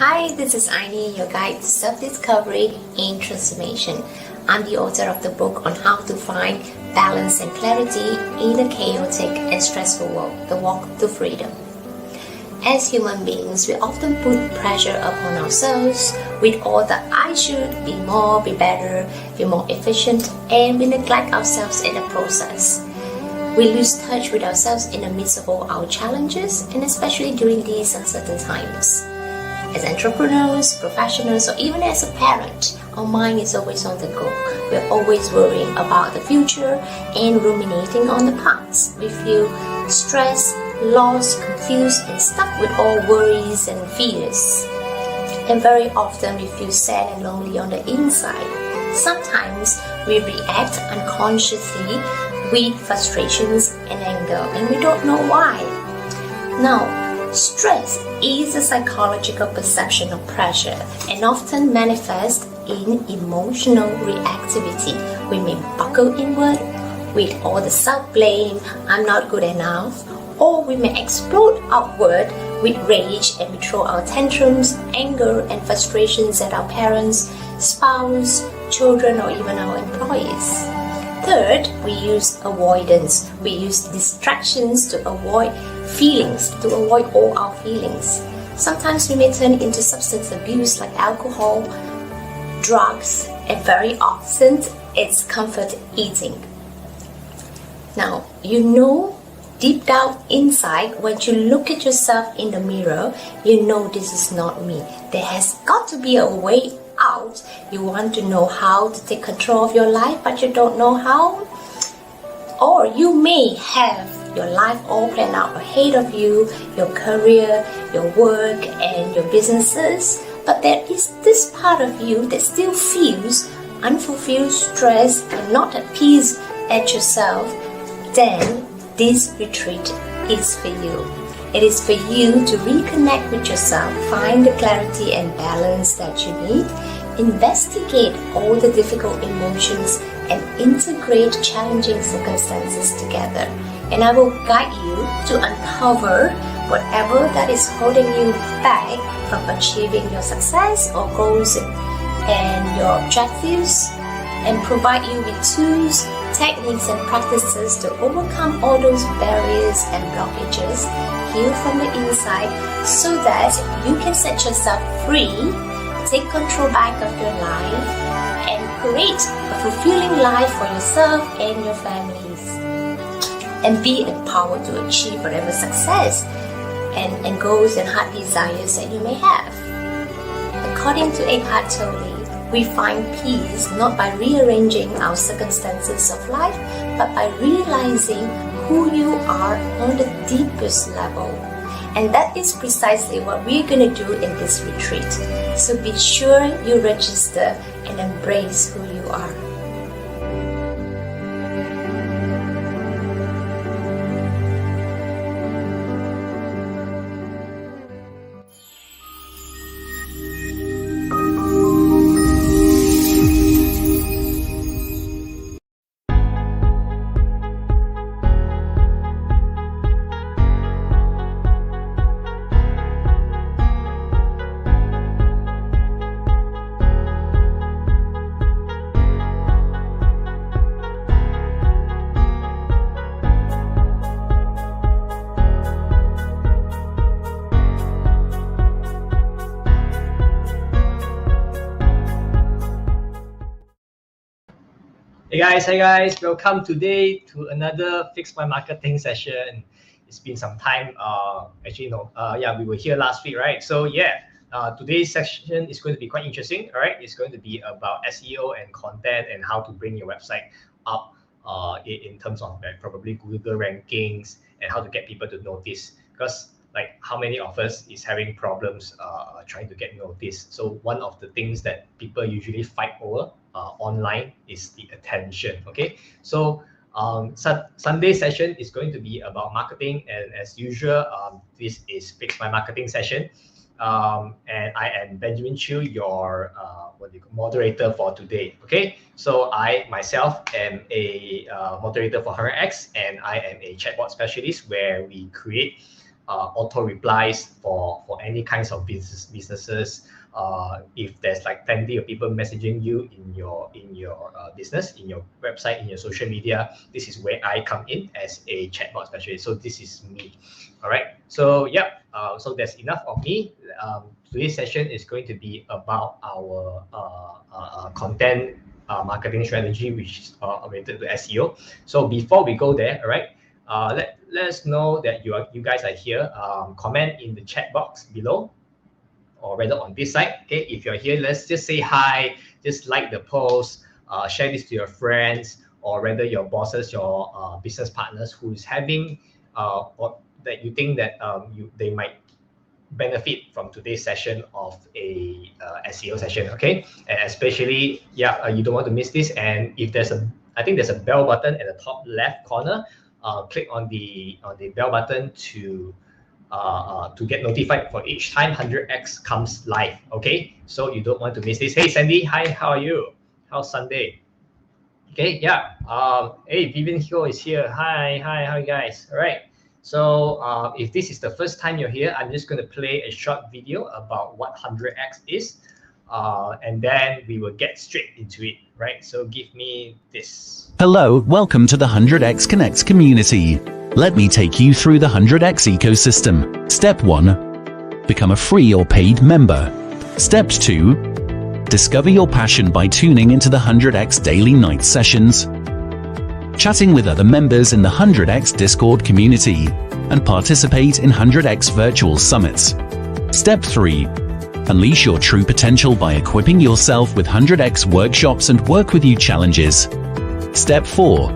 Hi, this is Aini, your guide to self-discovery and transformation. I'm the author of the book on how to find balance and clarity in a chaotic and stressful world, The Walk to Freedom. As human beings, we often put pressure upon ourselves with all the I should be more, be better, be more efficient, and we neglect ourselves in the process. We lose touch with ourselves in the midst of all our challenges, and especially during these uncertain times. As entrepreneurs, professionals, or even as a parent, our mind is always on the go. We're always worrying about the future and ruminating on the past. We feel stressed, lost, confused, and stuck with all worries and fears. And very often we feel sad and lonely on the inside. Sometimes we react unconsciously with frustrations and anger, and we don't know why. Now, stress is a psychological perception of pressure and often manifests in emotional reactivity. We may buckle inward with all the self-blame, I'm not good enough, or we may explode outward with rage and we throw our tantrums, anger, and frustrations at our parents, spouse, children, or even our employees. Third, we use avoidance. We use distractions to avoid feelings, to avoid all our feelings. Sometimes we may turn into substance abuse like alcohol, drugs, and very often it's comfort eating. Now, you know deep down inside, when you look at yourself in the mirror, you know this is not me. There has got to be a way out. You want to know how to take control of your life, but you don't know how. Or you may have your life all planned out ahead of you, your career, your work, and your businesses, but there is this part of you that still feels unfulfilled, stressed, and not at peace at yourself. Then this retreat is for you. It is for you to reconnect with yourself, find the clarity and balance that you need, investigate all the difficult emotions, and integrate challenging circumstances together. And I will guide you to uncover whatever that is holding you back from achieving your success or goals and your objectives, and provide you with tools, techniques, and practices to overcome all those barriers and blockages, heal from the inside, so that you can set yourself free, take control back of your life, and create a fulfilling life for yourself and your families, and be empowered to achieve whatever success and goals and heart desires that you may have. According to Eckhart Tolle, we find peace not by rearranging our circumstances of life, but by realizing who you are on the deepest level. And that is precisely what we're going to do in this retreat. So be sure you register and embrace who you are. Hey guys, welcome today to another Fix My Marketing session. It's been some time, we were here last week, right? So today's session is going to be quite interesting, all right? It's going to be about SEO and content and how to bring your website up in terms of probably Google rankings and how to get people to notice, because like how many of us is having problems trying to get noticed. So one of the things that people usually fight over online is the attention. Okay, so Sunday session is going to be about marketing, and as usual, this is Fix My Marketing session, and I am Benjamin Chiu, your moderator for today. Okay, so I myself am a moderator for HungerX, and I am a chatbot specialist where we create auto replies for any kinds of businesses. If there's like plenty of people messaging you in your business, in your website, in your social media, this is where I come in as a chatbot specialist. So this is me. All right. So yeah. So that's enough of me. Today's session is going to be about our content marketing strategy, which is related to SEO. So before we go there, all right, let us know that you guys are here. Comment in the chat box below, or rather on this side. Okay, if you're here, let's just say hi. Just like the post, share this to your friends, or rather your bosses, your business partners who is having or that you think that they might benefit from today's session of a SEO session. Okay, and especially you don't want to miss this. And if I think there's a bell button at the top left corner. Click on the bell button to get notified for each time 100x comes live. Okay, so you don't want to miss this. Hey Sandy, hi, how are you? How's Sunday? Okay, yeah. Hey, Vivian Hill is here. Hi, how are you guys? All right. So if this is the first time you're here, I'm just going to play a short video about what 100x is, and then we will get straight into it, right? So give me this. Hello, welcome to the 100x Connects community. Let me take you through the 100x ecosystem. Step 1. Become a free or paid member. Step 2. Discover your passion by tuning into the 100x daily night sessions, chatting with other members in the 100x Discord community, and participate in 100x virtual summits. Step 3. Unleash your true potential by equipping yourself with 100x workshops and work with you challenges. Step 4.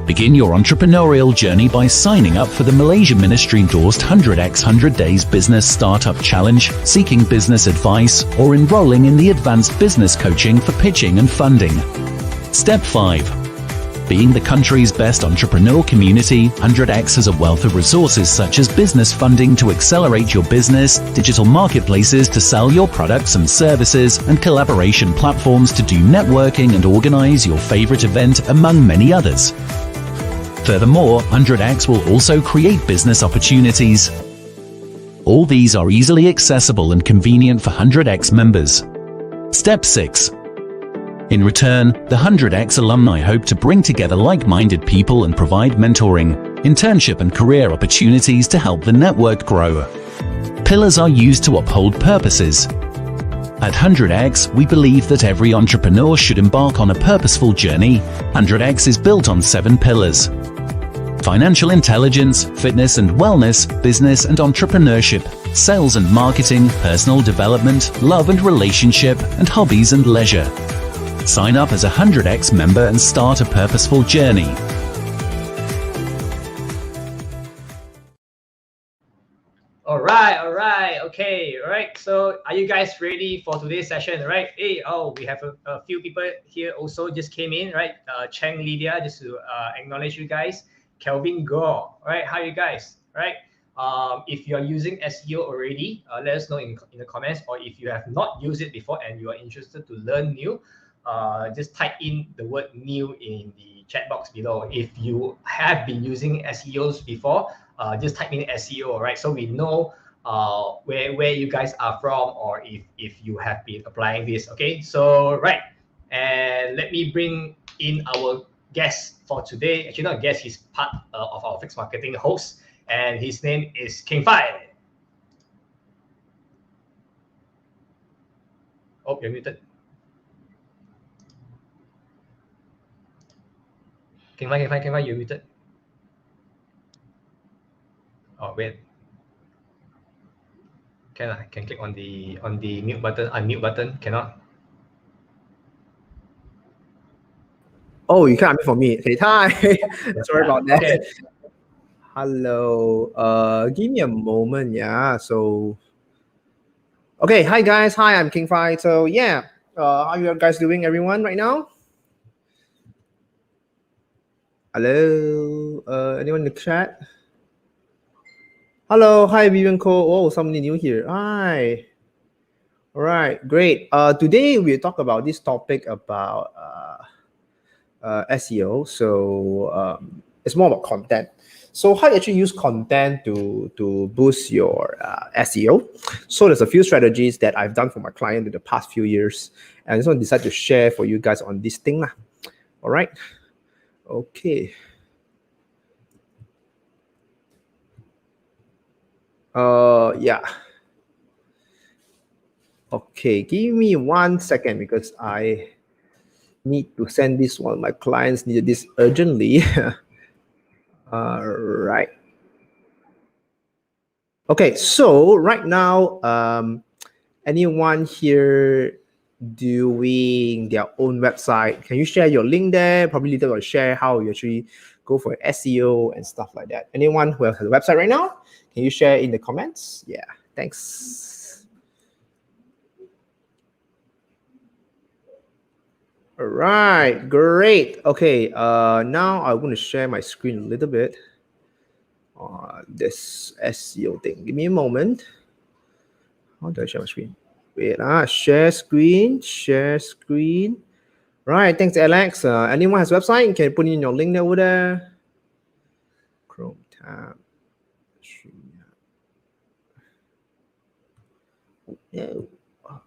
Begin your entrepreneurial journey by signing up for the Malaysia Ministry-endorsed 100x 100 Days Business Startup Challenge, seeking business advice, or enrolling in the Advanced Business Coaching for pitching and funding. Step 5. Being the country's best entrepreneur community, 100x has a wealth of resources such as business funding to accelerate your business, digital marketplaces to sell your products and services, and collaboration platforms to do networking and organize your favorite event, among many others. Furthermore, 100x will also create business opportunities. All these are easily accessible and convenient for 100x members. Step 6. In return, the 100x alumni hope to bring together like-minded people and provide mentoring, internship and career opportunities to help the network grow. Pillars are used to uphold purposes. At 100x, we believe that every entrepreneur should embark on a purposeful journey. 100x is built on 7 pillars: financial intelligence, fitness and wellness, business and entrepreneurship, sales and marketing, personal development, love and relationship, and hobbies and leisure. Sign up as a 100x member and start a purposeful journey. All right, okay, all right. So are you guys ready for today's session, right? Hey, we have a few people here also just came in, right? Cheng Lydia, just to acknowledge you guys. Kelvin Gore, right? How are you guys, right? If you're using SEO already, let us know in the comments, or if you have not used it before and you are interested to learn new, just type in the word new in the chat box below. If you have been using SEOs before, just type in SEO, all right? So we know where you guys are from, or if you have been applying this, okay? So, right, and let me bring in our guest for today. Actually, not a guest, he's part of our Fixed Marketing host, and his name is King Fai. Oh, you're muted. King Fai, you're muted. Oh, wait. Can click on the mute button, unmute button, cannot? Oh, you can't unmute for me. Okay, hi. Sorry about that. Okay. Hello. Give me a moment. Yeah. So, okay. Hi guys. Hi, I'm King Fai. So yeah, how are you guys doing, everyone, right now? Hello. Anyone in the chat? Hello. Hi, Vivian Ko. Oh, somebody new here. Hi. All right. Great. Today we'll talk about this topic about SEO. So it's more about content. So how you actually use content to boost your SEO? So there's a few strategies that I've done for my client in the past few years, and I just want to decide to share for you guys on this thing lah. All right. Okay. Yeah. Okay, give me 1 second because I need to send this one. My clients needed this urgently. Right. Okay, so right now, anyone here doing their own website? Can you share your link there? Probably later will share how you actually go for SEO and stuff like that. Anyone who has a website right now? Can you share in the comments? Yeah, thanks. All right, great. Okay, now I want to share my screen a little bit. This SEO thing. Give me a moment. How do I share my screen? Wait, share screen, share screen. Right, thanks, Alex. Anyone has website? You can put in your link over there. Chrome tab. No,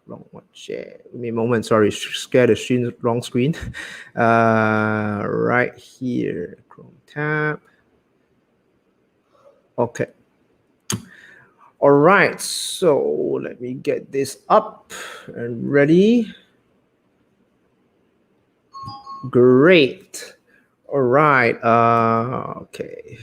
wrong one. Share. Give me a moment. Sorry, share the screen, wrong screen. Right here, Chrome tab. Okay. All right, so let me get this up and ready. Great. All right. Okay.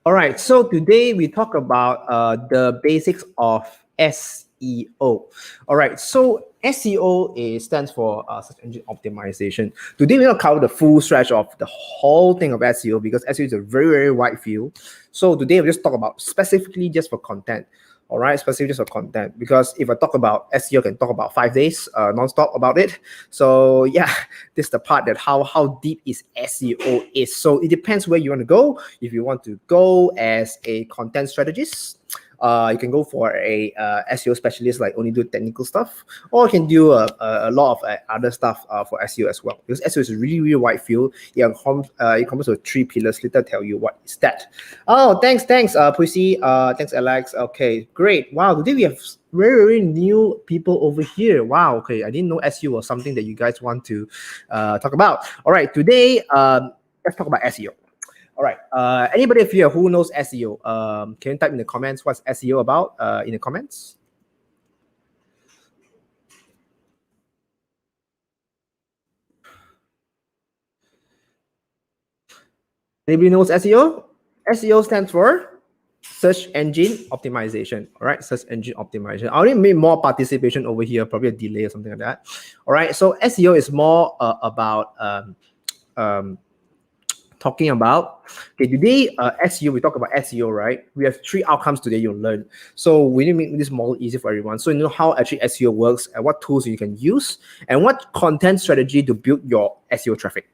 All right. So today we talk about the basics of SEO. All right. So SEO stands for search engine optimization. Today we're going to cover the full stretch of the whole thing of SEO because SEO is a very, very wide field. So today we'll just talk about specifically just for content. All right, specifically just for content, because if I talk about SEO, I can talk about 5 days non-stop about it. So yeah, this is the part that how deep is SEO is. So it depends where you want to go. If you want to go as a content strategist, you can go for a SEO specialist, like only do technical stuff, or you can do a lot of other stuff for SEO as well. Because SEO is a really, really wide field. It comes with 3 pillars. Later, tell you what is that. Oh, thanks, Pussy. Thanks, Alex. Okay, great. Wow, today we have very, very new people over here. Wow. Okay, I didn't know SEO was something that you guys want to talk about. All right, today let's talk about SEO. All right. Anybody here who knows SEO? Can you type in the comments what's SEO about in the comments? Anybody knows SEO? SEO stands for search engine optimization. All right, search engine optimization. I already made more participation over here, probably a delay or something like that. All right, so SEO is more about talking about. Okay, today SEO, we talk about SEO, right? We have 3 outcomes today you'll learn. So we need to make this model easy for everyone. So you know how actually SEO works and what tools you can use and what content strategy to build your SEO traffic.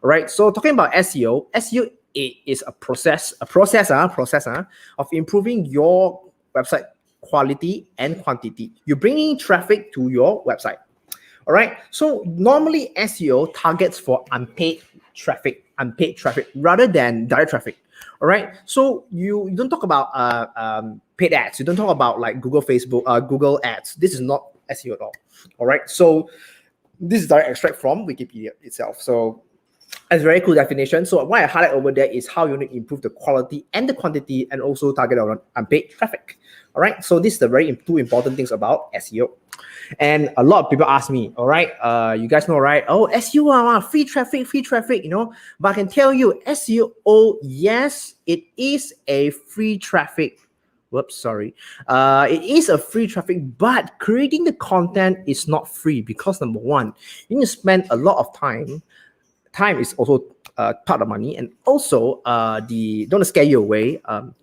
All right, so talking about SEO, SEO is a process of improving your website quality and quantity. You're bringing traffic to your website. All right, so normally SEO targets for unpaid traffic rather than direct traffic. All right, so you don't talk about paid ads. You don't talk about like Google, Facebook, Google ads. This is not SEO at all. All right, so this is direct extract from Wikipedia itself. So it's a very cool definition. So what I highlight over there is how you need to improve the quality and the quantity and also target on unpaid traffic. All right, so this is the 2 important things about SEO. And a lot of people ask me, all right, you guys know, right? Oh, SEO, free traffic, you know. But I can tell you, SEO, yes, it is a free traffic. Whoops, sorry. It is a free traffic, but creating the content is not free because number 1, you need to spend a lot of time. Time is also part of money, and also don't scare you away.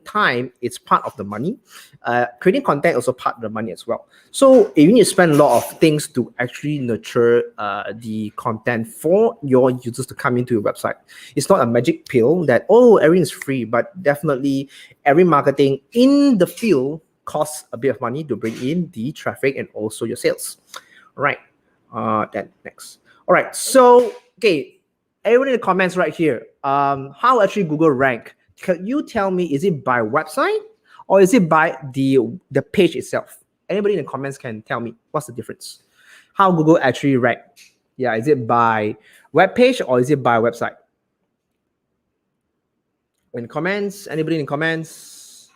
Time is part of the money. Creating content also part of the money as well. So if you need to spend a lot of things to actually nurture the content for your users to come into your website. It's not a magic pill that everything is free, but definitely every marketing in the field costs a bit of money to bring in the traffic and also your sales. All right. Then next. All right. So, okay, everyone in the comments right here, how actually Google rank? Can you tell me, is it by website or is it by the page itself? Anybody in the comments can tell me what's the difference? How Google actually rank? Yeah, is it by web page or is it by website? In comments, anybody in comments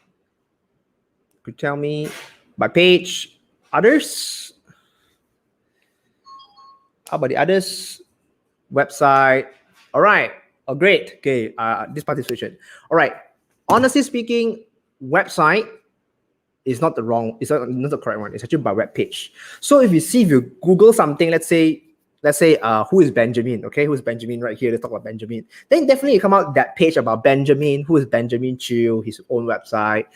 could tell me by page. Others? How about the others? Website. All right. Oh, great. Okay. This participation. All right. Honestly speaking, website is not the wrong. It's not the correct one. It's actually by web page. So if you Google something, let's say who is Benjamin? Okay, who is Benjamin right here? Let's talk about Benjamin. Then definitely come out that page about Benjamin. Who is Benjamin Chiu? His own website,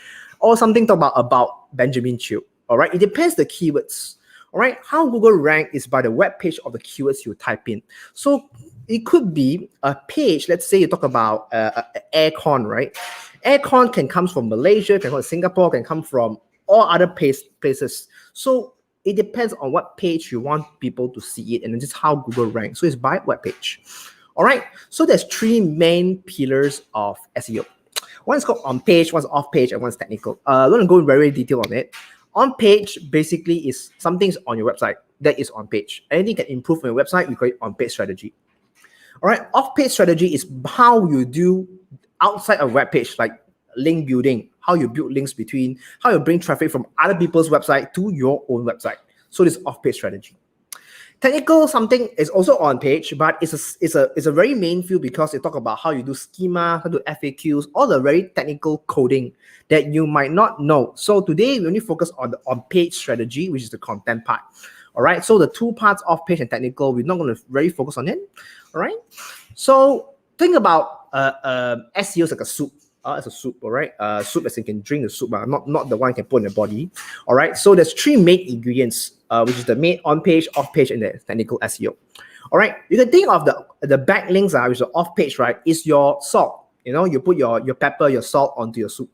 or something talk about Benjamin Chiu. All right. It depends the keywords. All right, how Google rank is by the web page of the keywords you type in. So it could be a page. Let's say you talk about aircon, right? Aircon can come from Malaysia, can come from Singapore, can come from all other places. So it depends on what page you want people to see it, and this is how Google ranks. So it's by web page. All right. So there's three main pillars of SEO. One is called on page, one's off page, and one's technical. I'm going to go in very detail on it. On page basically is something's on your website that is on page. Anything can improve on your website, we call it on page strategy. All right, off page strategy is how you do outside of web page, like link building, how you build links between, how you bring traffic from other people's website to your own website. So this off page strategy. Technical something is also on page, but it's a very main field because they talk about how you do schema, how to do FAQs, all the very technical coding that you might not know. So today we only focus on the on-page strategy, which is the content part. All right. So the two parts, off-page and technical, we're not going to really focus on it. All right. So think about SEO is like a soup. It's a soup, all right. Soup as you can drink the soup, not the one you can put in the body. All right. So there's three main ingredients, which is the main on-page, off-page, and the technical SEO. All right. You can think of the backlinks, which is off-page, right? Is your salt. You know, you put your pepper, your salt onto your soup.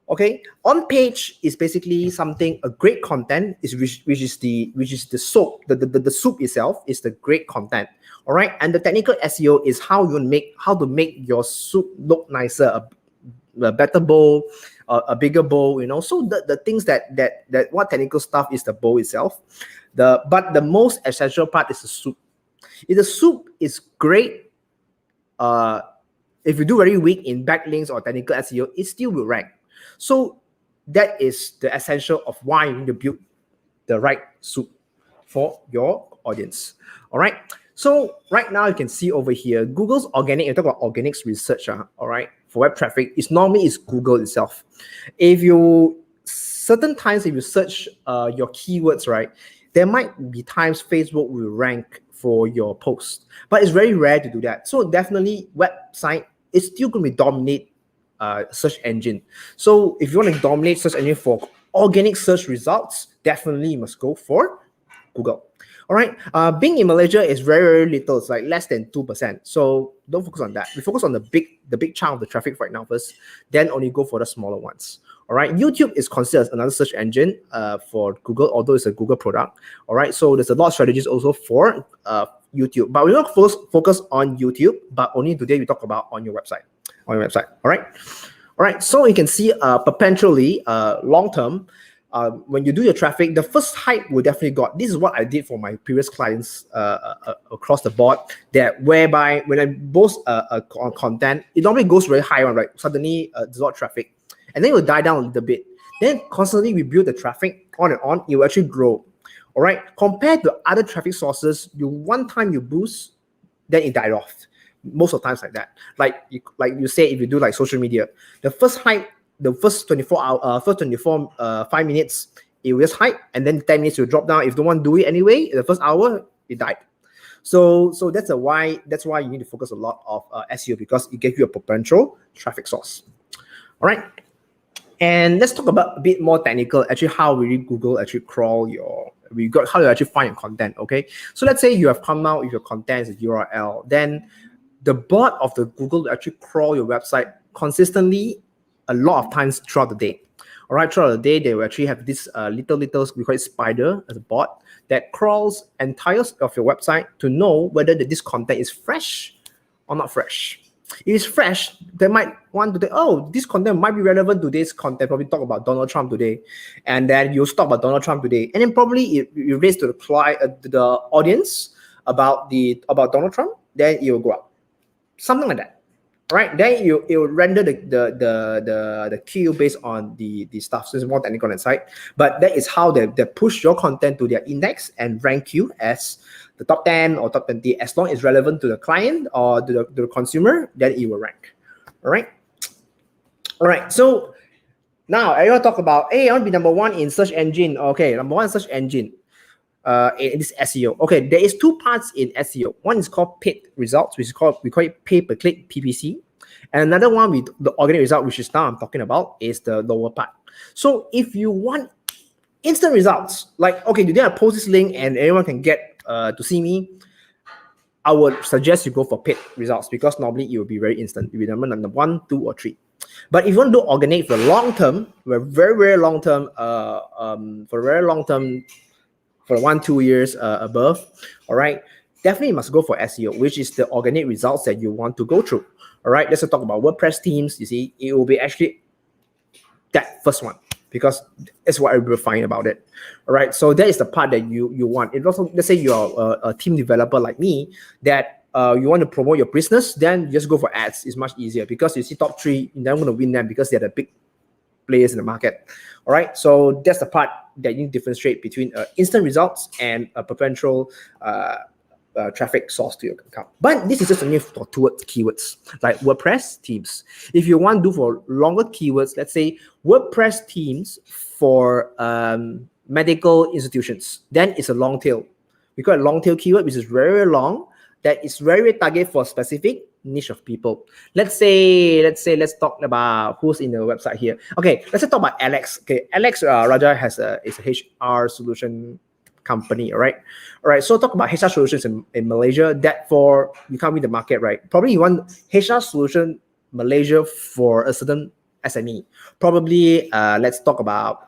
Okay. On-page is basically something a great content is which is the soap. The soup itself is the great content. All right, and the technical SEO is how to make your soup look nicer, a better bowl, a bigger bowl. You know, so the things that what technical stuff is the bowl itself. But the most essential part is the soup. If the soup is great, if you do very weak in backlinks or technical SEO, it still will rank. So that is the essential of why you need to build the right soup for your audience. All right. So right now you can see over here, Google's organic, you talk about organics research, all right, for web traffic, normally Google itself. If you, certain times if you search your keywords, right, there might be times Facebook will rank for your post, but it's very rare to do that. So definitely website is still going to dominate search engine. So if you want to dominate search engine for organic search results, definitely you must go for Google. All right, being in Malaysia is very, very little. It's like less than 2%. So don't focus on that. We focus on the big chunk of the traffic right now first, then only go for the smaller ones. All right, YouTube is considered another search engine for Google, although it's a Google product. All right, so there's a lot of strategies also for YouTube, but we're not focus on YouTube, but only today we talk about on your website. All right. So you can see perpetually long term. When you do your traffic, the first hype will definitely go up. This is what I did for my previous clients across the board. That whereby when I post on content, it normally goes very high on, right? Suddenly there's a lot of traffic, and then it will die down a little bit. Then constantly we build the traffic on and on. It will actually grow. All right. Compared to other traffic sources, one time you boost, then it died off. Most of the times like that. Like you say, if you do like social media, the first hype. The first 5 minutes, it was hype, and then 10 minutes will drop down. If you don't want to do it anyway, the first hour, it died. So that's why you need to focus a lot of SEO, because it gives you a potential traffic source. All right. And let's talk about a bit more technical, actually how really Google actually crawl how you actually find your content. Okay. So let's say you have come out with your content as a URL, then the bot of the Google will actually crawl your website consistently a lot of times throughout the day. All right, throughout the day, they will actually have this little, we call it spider as a bot that crawls entires of your website to know whether this content is fresh or not fresh. If it's fresh, they might want to think, oh, this content might be relevant to this content. Probably talk about Donald Trump today, and then you'll talk about Donald Trump today, and then probably you raise to the client, the audience about Donald Trump, then it will go up, something like that. Right, then it will render the queue based on the stuff. So it's more technical on site, but that is how they push your content to their index and rank you as the top 10 or top 20. As long as it's relevant to the client or to the consumer, then it will rank. All right. So now I want to talk about, hey, I want to be number one in search engine. Okay, number one search engine. In this SEO. Okay, there is two parts in SEO. One is called paid results, which is we call it pay per click, PPC. And another one with the organic result, which is now I'm talking about, is the lower part. So if you want instant results, like, okay, today I post this link and everyone can get to see me, I would suggest you go for paid results, because normally it will be very instant. It will be number 1, 2, or 3. But if you want to do organic for long term, very long term, for 1-2 years above, all right, definitely must go for SEO, which is the organic results that you want to go through. All right, let's talk about WordPress themes. You see, it will be actually that first one, because that's what I will find about it. All right, so that is the part that you want. It also, let's say you're a team developer like me, that you want to promote your business, then just go for ads. It's much easier, because you see top 3, you're not going to win them because they're the big players in the market. All right, so that's the part that you differentiate between instant results and a perpetual traffic source to your account. But this is just only for towards keywords like WordPress themes. If you want to do for longer keywords, let's say WordPress themes for medical institutions, then it's a long tail. We call it long tail keyword, which is very long, that is very targeted for specific niche of people. Let's talk about who's in the website here. Okay, let's talk about Alex. Okay, Alex Raja is a HR solution company. All right. So talk about HR solutions in Malaysia. That for you can't read the market, right? Probably you want HR solution Malaysia for a certain SME. Probably let's talk about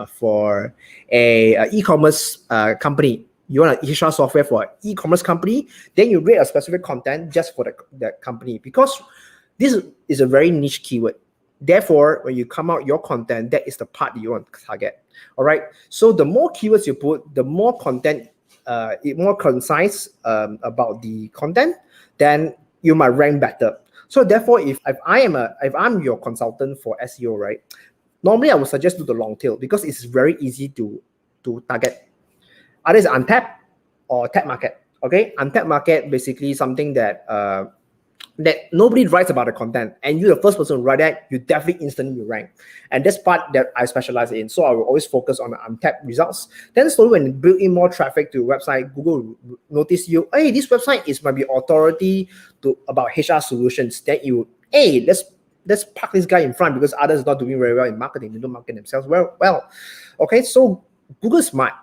for a e-commerce company. You want an HR software for an e-commerce company, then you rate a specific content just for that company, because this is a very niche keyword. Therefore, when you come out your content, that is the part that you want to target. All right. So the more keywords you put, the more content, more concise about the content, then you might rank better. So therefore, if I'm your consultant for SEO, right, normally I would suggest do the long tail, because it's very easy to target. Either it's untapped or tap market. Okay, untapped market, basically something that that nobody writes about the content, and you're the first person to write that, you definitely instantly rank. And that's part that I specialize in. So I will always focus on the untapped results. Then slowly, when you build in more traffic to your website, Google will notice you, hey, this website might be authority about HR solutions. Then you, hey, let's park this guy in front, because others are not doing very well in marketing. They don't market themselves well. Okay, so Google smart.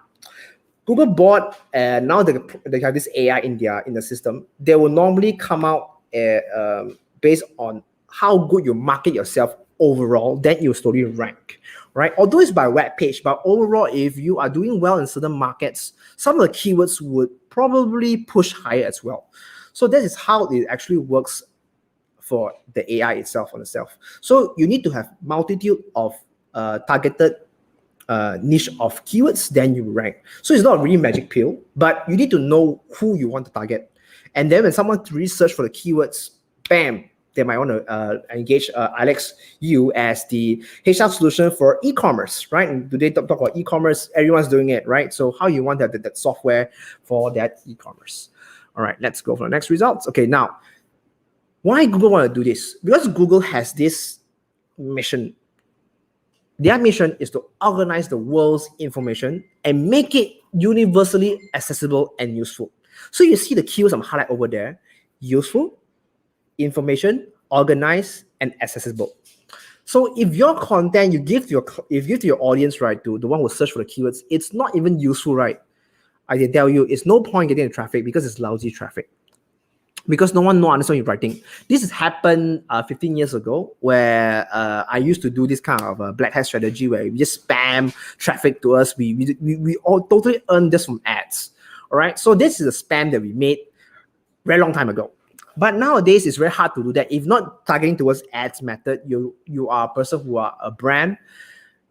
Google bought, now they have this AI in the system. They will normally come out based on how good you market yourself overall, then you slowly rank, right? Although it's by web page, but overall, if you are doing well in certain markets, some of the keywords would probably push higher as well. So that is how it actually works for the AI itself on itself. So you need to have multitude of targeted niche of keywords, then you rank. So it's not a really magic pill, but you need to know who you want to target. And then when someone research for the keywords, bam, they might want to engage Alex you as the HR solution for e-commerce, right? And today talk about e-commerce, everyone's doing it, right? So how you want that software for that e-commerce. All right, let's go for the next results. Okay, now, why Google want to do this? Because Google has this mission. Their mission is to organize the world's information and make it universally accessible and useful. So you see the keywords I'm highlighting over there: useful, information, organized, and accessible. So if your content you give to your audience, right, to the one who search for the keywords, it's not even useful, right? I can tell you, it's no point getting the traffic because it's lousy traffic. because no one understands what you're writing. This has happened 15 years ago, where I used to do this kind of black hat strategy where we just spam traffic to us. We all totally earn this from ads. All right, so this is a spam that we made very long time ago. But nowadays, it's very hard to do that. If not targeting towards ads method, you are a person who are a brand.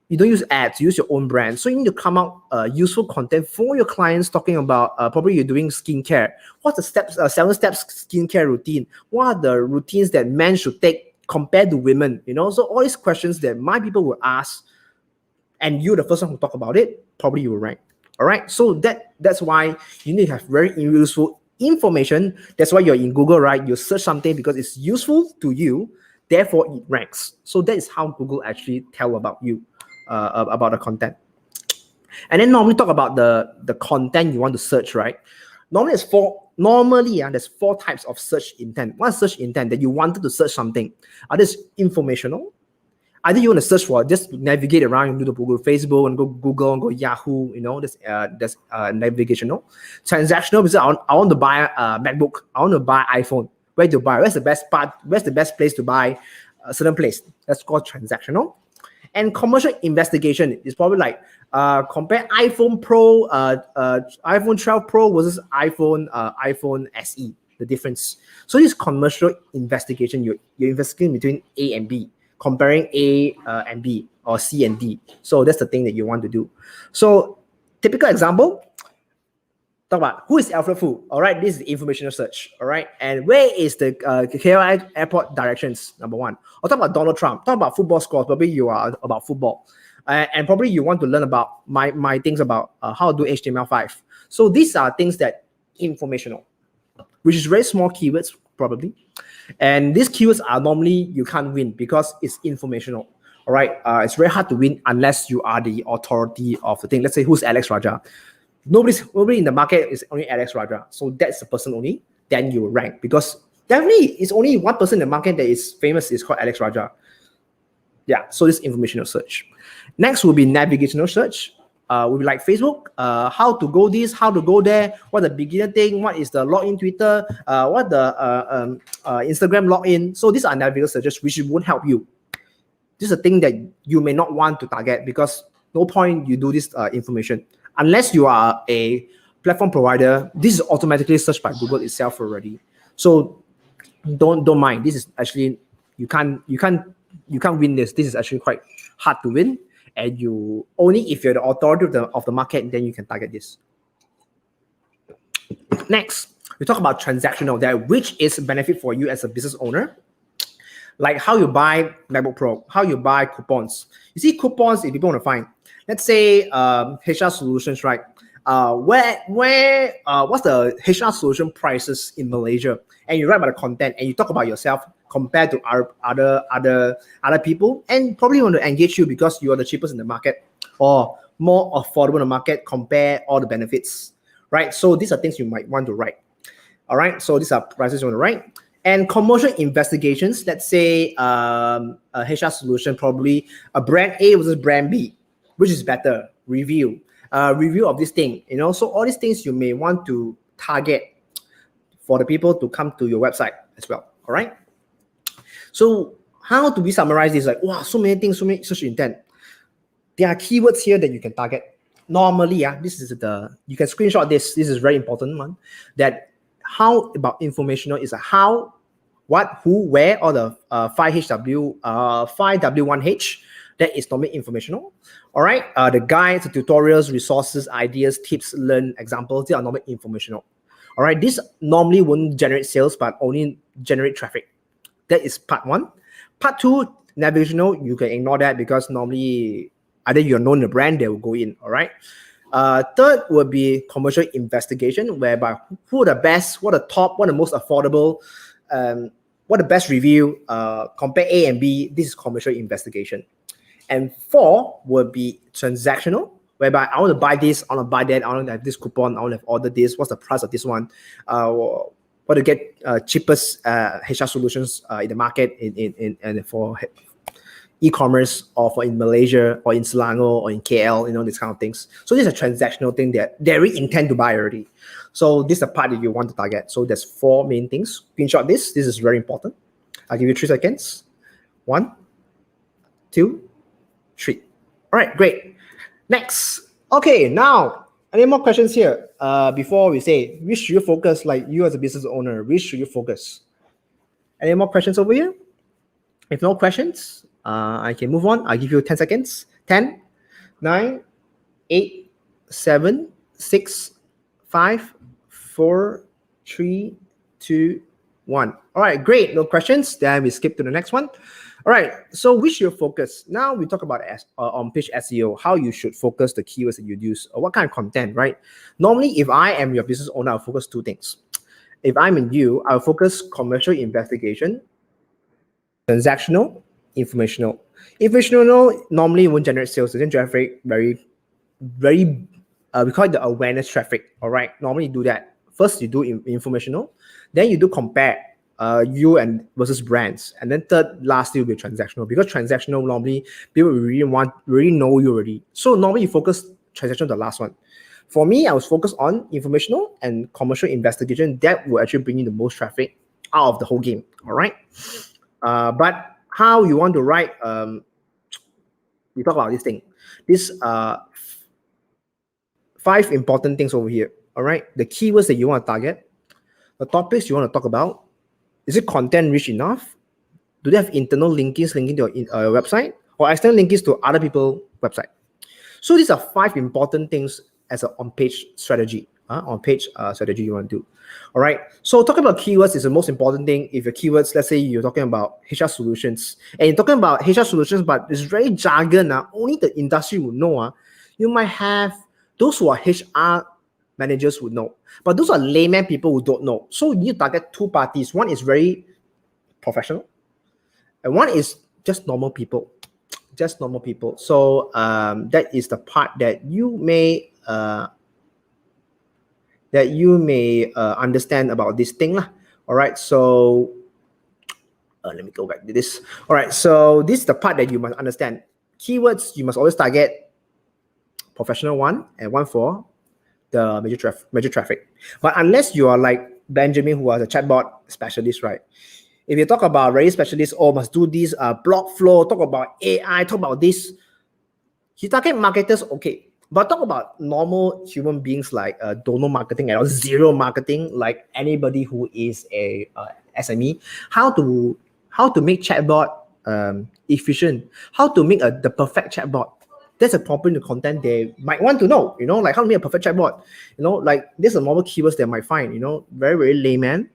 You don't use ads, you use your own brand. So you need to come out useful content for your clients, talking about probably you're doing skincare. What's the steps, 7 steps skincare routine? What are the routines that men should take compared to women? You know, so all these questions that my people will ask, and you're the first one who talk about it, probably you will rank. All right, so that's why you need to have very useful information. That's why you're in Google, right? You search something because it's useful to you, therefore it ranks. So that is how Google actually tell about you. About the content. And then normally talk about the content you want to search, right? Normally there's 4 types of search intent. One search intent that you wanted to search something. Others informational. Either you want to search for just navigate around and do the Google, Facebook, and go Google and go Yahoo, you know, there's navigational. Transactional, because I want to buy a MacBook, I want to buy iPhone. Where to buy? Where's the best part? Where's the best place to buy a certain place? That's called transactional. And commercial investigation is probably like compare iPhone Pro, iPhone 12 Pro versus iPhone SE, the difference. So this commercial investigation, you're investigating between A and B, comparing A and B, or C and D. So that's the thing that you want to do. So typical example, talk about who is Alfred Fu. All right, this is informational search. All right, and where is the KL airport directions? Number 1. Or talk about Donald Trump. Talk about football scores. Probably you are about football, and probably you want to learn about my things about how to do HTML5. So these are things that informational, which is very small keywords probably, and these keywords are normally you can't win because it's informational. All right, it's very hard to win unless you are the authority of the thing. Let's say who's Alex Raja. Nobody in the market is only Alex Raja. So that's the person only. Then you will rank, because definitely it's only one person in the market that is famous. Is called Alex Raja. Yeah. So this informational search. Next will be navigational search. Will be like Facebook. How to go this? How to go there? What the beginner thing? What is the login Twitter? What the Instagram login? So these are navigational searches which won't help you. This is a thing that you may not want to target, because no point you do this information. Unless you are a platform provider, this is automatically searched by Google itself already. So don't mind. This is actually you can't win this. This is actually quite hard to win, and you only if you're the authority of the market, then you can target this. Next, we talk about transactional, that which is a benefit for you as a business owner. Like how you buy MacBook Pro, how you buy coupons. You see coupons if people want to find. Let's say HR solutions, right? What's the HR solution prices in Malaysia? And you write about the content and you talk about yourself compared to other people, and probably want to engage you because you are the cheapest in the market or more affordable in the market. Compare all the benefits, right? So these are things you might want to write. All right. So these are prices you want to write. And commercial investigations. Let's say a HR solution, probably a brand A versus brand B. Which is better? Review of this thing, you know. So all these things you may want to target for the people to come to your website as well. All right. So how do we summarize this? Like, wow, so many things, so many search intent. There are keywords here that you can target. Normally, this is you can screenshot this. This is very important one. That how about informational is a how, what, who, where, or the 5HW, 5W1H. That is normally informational. All right. The guides, the tutorials, resources, ideas, tips, learn, examples, they are normally informational. All right. This normally won't generate sales, but only generate traffic. That is part 1. Part 2, navigational, you can ignore that because normally either you're known the brand, they will go in. All right. Third will be commercial investigation, whereby who are the best, what are the top, what are the most affordable, what the best review, compare A and B. This is commercial investigation. And 4 will be transactional, whereby I want to buy this, I want to buy that, I want to have this coupon, I want to have ordered this, what's the price of this one, what to get cheapest HR solutions in the market e-commerce or for in Malaysia or in Selangor or in KL, these kind of things. So this is a transactional thing that they really intend to buy already. So this is the part that you want to target. So there's 4 main things. Screenshot this. This is very important. I'll give you 3 seconds. 1, 2, 3. All right, great. Next. Okay, now, any more questions here? Before we say, which should you focus, like you as a business owner, which should you focus? Any more questions over here? If no questions, I can move on. I'll give you 10 seconds. 10, 9, 8, 7, 6, 5, 4, 3, 2, 1. All right, great. No questions. Then we skip to the next one. All right, so which you focus. Now we talk about on-page SEO, how you should focus the keywords that you use, or what kind of content, right? Normally, if I am your business owner, I'll focus 2 things. If I'm in you, I'll focus commercial investigation, transactional, informational. Informational normally won't generate sales. It doesn't generate very, we call it the awareness traffic. All right, normally you do that. First, you do informational, then you do compare you and versus brands, and then lastly will be transactional, because transactional normally people really know you already. So normally you focus transactional, the last one. For me, I was focused on informational and commercial investigation. That will actually bring you the most traffic out of the whole game. All right. But how you want to write, we talk about this thing. This 5 important things over here. All right. The keywords that you want to target, the topics you want to talk about. Is it content rich enough? Do they have internal linkings linking to your website, or external linkings to other people's website? So these are 5 important things as an on-page strategy. On-page strategy you want to do. All right. So talking about keywords is the most important thing. If your keywords, let's say you're talking about HR solutions, and you're talking about HR solutions, but it's very jargon. Only the industry would know. You might have those who are HR managers would know, but those are layman people who don't know. So you need to target 2 parties. One is very professional, and one is just normal people. Just normal people. So that is the part that you may understand about this thing lah. All right, so let me go back to this. All right, so this is the part that you must understand. Keywords, you must always target professional one and one for the major traffic. But unless you are like Benjamin, who is a chatbot specialist, right? If you talk about very specialist, must do this blog flow, talk about AI, talk about this. You target marketers, okay. But talk about normal human beings like don't know marketing at all, zero marketing, like anybody who is a SME, how to make chatbot efficient, how to make the perfect chatbot. That's a problem in the content they might want to know, like how to make a perfect chatbot, like these are normal keywords they might find, very, very layman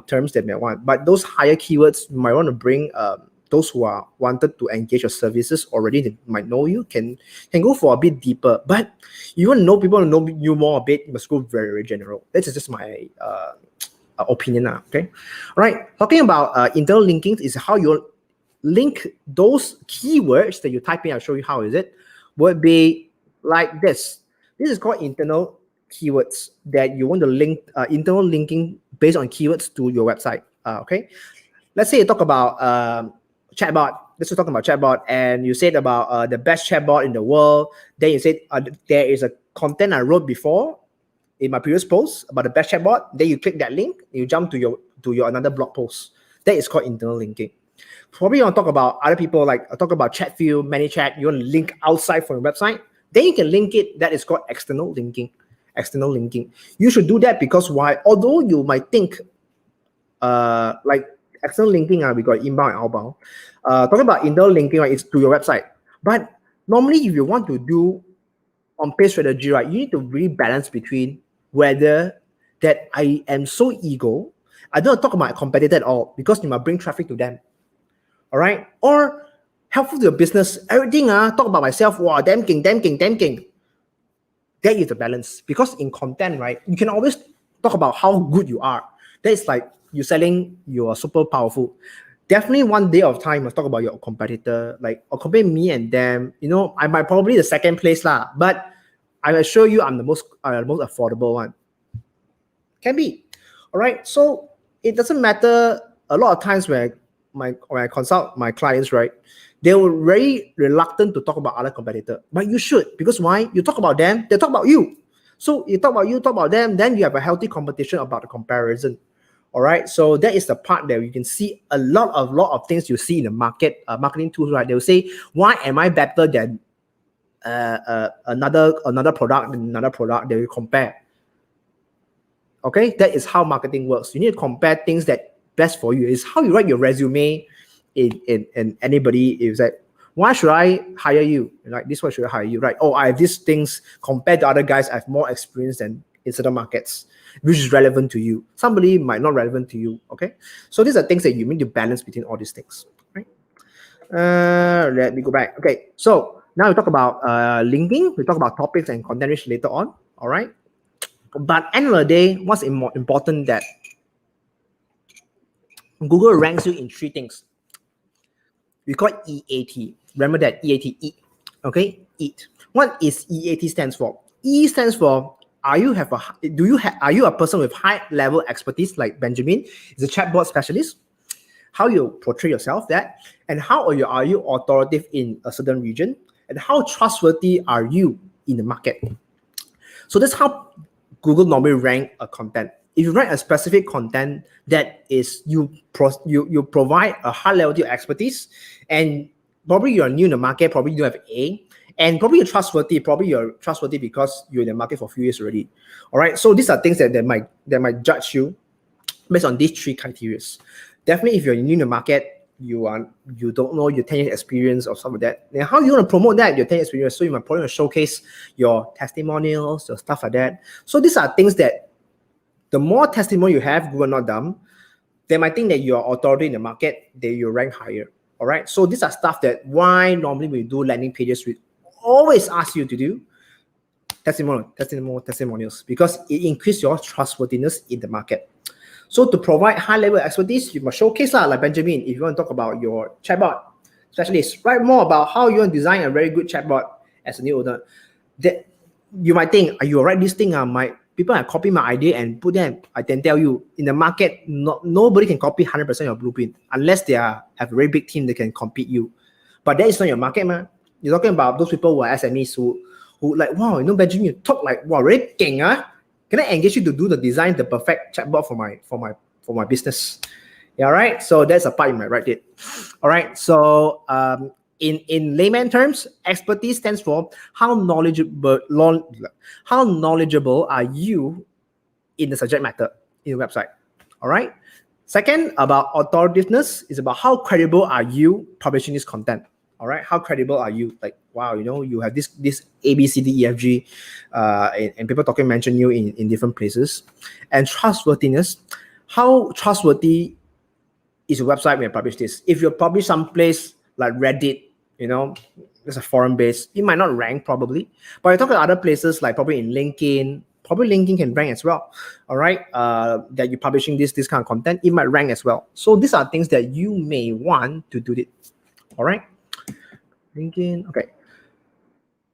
terms they may want. But those higher keywords, you might want to bring those who are wanted to engage your services already, they might know you, can go for a bit deeper. But you want to know people to know you more a bit, you must go very, very general. This is just my opinion now, okay? All right, talking about internal linkings is how you link those keywords that you type in. I'll show you how is it. Would be like this. This is called internal keywords that you want to link, internal linking based on keywords to your website. Okay, let's say you talk about chatbot. Let's talk about chatbot, and you said about the best chatbot in the world. Then you said there is a content I wrote before in my previous post about the best chatbot. Then you click that link, you jump to your another blog post. That is called internal linking. Probably you want to talk about other people, like talk about Chatfield, ManyChat. You want to link outside from your website, then you can link it. That is called external linking. External linking. You should do that because why? Although you might think like external linking, we got inbound and outbound. Talking about internal linking, right, it's to your website. But normally, if you want to do on-page strategy, right, you need to really balance between whether that I am so ego, I don't talk about my competitor at all because you might bring traffic to them. All right, or helpful to your business. Everything talk about myself. Wow, damn king. That is the balance, because in content, right, you can always talk about how good you are. That is like you selling, you are super powerful. Definitely one day of time, you must talk about your competitor, like or compare me and them. I might probably the second place lah, but I assure you I'm the most affordable one. Can be. All right, so it doesn't matter. A lot of times where when I consult my clients, right, they were very reluctant to talk about other competitor. But you should, because why? You talk about them, they talk about you. So you talk about them, then you have a healthy competition about the comparison. All right. So that is the part that you can see a lot of things you see in the market, marketing tools, right? They will say, why am I better than another product? They will compare. Okay, that is how marketing works. You need to compare things that best for you. It's how you write your resume in anybody is like, why should I hire you? Like, this one should I hire you? Right? Oh, I have these things compared to other guys. I have more experience than in certain markets, which is relevant to you. Somebody might not relevant to you. Okay, so these are things that you need to balance between all these things. Right? Let me go back. Okay, so now we talk about linking. We talk about topics and content rich later on. All right. But end of the day, what's more important that Google ranks you in three things. We call it EAT. Remember that EAT, eat. Okay, eat. What is EAT stands for? E stands for are you a person with high level expertise like Benjamin is a chatbot specialist? How you portray yourself that, and how are you authoritative in a certain region, and how trustworthy are you in the market? So that's how Google normally rank a content. If you write a specific content that is you provide a high level of expertise, and probably you're new in the market, probably you have A, and probably you're trustworthy. Probably you're trustworthy because you're in the market for a few years already. All right. So these are things that might judge you based on these three criteria. Definitely, if you're new in the market, you don't know your 10 years experience or something like that. Then how you want to promote that, your 10 years experience? So you might probably showcase your testimonials, your stuff like that. So these are things that the more testimony you have, Google not dumb, they might think that you're authority in the market, that you rank higher. All right. So these are stuff that why normally we do landing pages, we always ask you to do testimonials, because it increases your trustworthiness in the market. So to provide high-level expertise, you must showcase like Benjamin. If you want to talk about your chatbot specialist, write more about how you want to design a very good chatbot as a new owner. That you might think, you write this thing, people have copied my idea and put them. I can tell you, in the market, nobody can copy 100% of your blueprint unless they have a very big team that can compete you. But that is not your market, man. You're talking about those people who are SMEs who like, wow, Benjamin, you talk like, wow, really king, Can I engage you to do the design, the perfect chatbot for my business? Yeah, right. So that's a part you might write it. All right. So in layman terms, expertise stands for how knowledgeable are you in the subject matter in the website. All right. Second, about authoritativeness is about how credible are you publishing this content. All right, how credible are you? Like, wow, you have this A, B, C, D, E, F, G, and people mention you in different places. And trustworthiness, how trustworthy is your website when you publish this? If you publish someplace like Reddit, there's a forum base, it might not rank probably. But you talk about other places like probably in LinkedIn, probably LinkedIn can rank as well. All right, that you're publishing this kind of content, it might rank as well. So these are things that you may want to do it. All right. Linking, okay.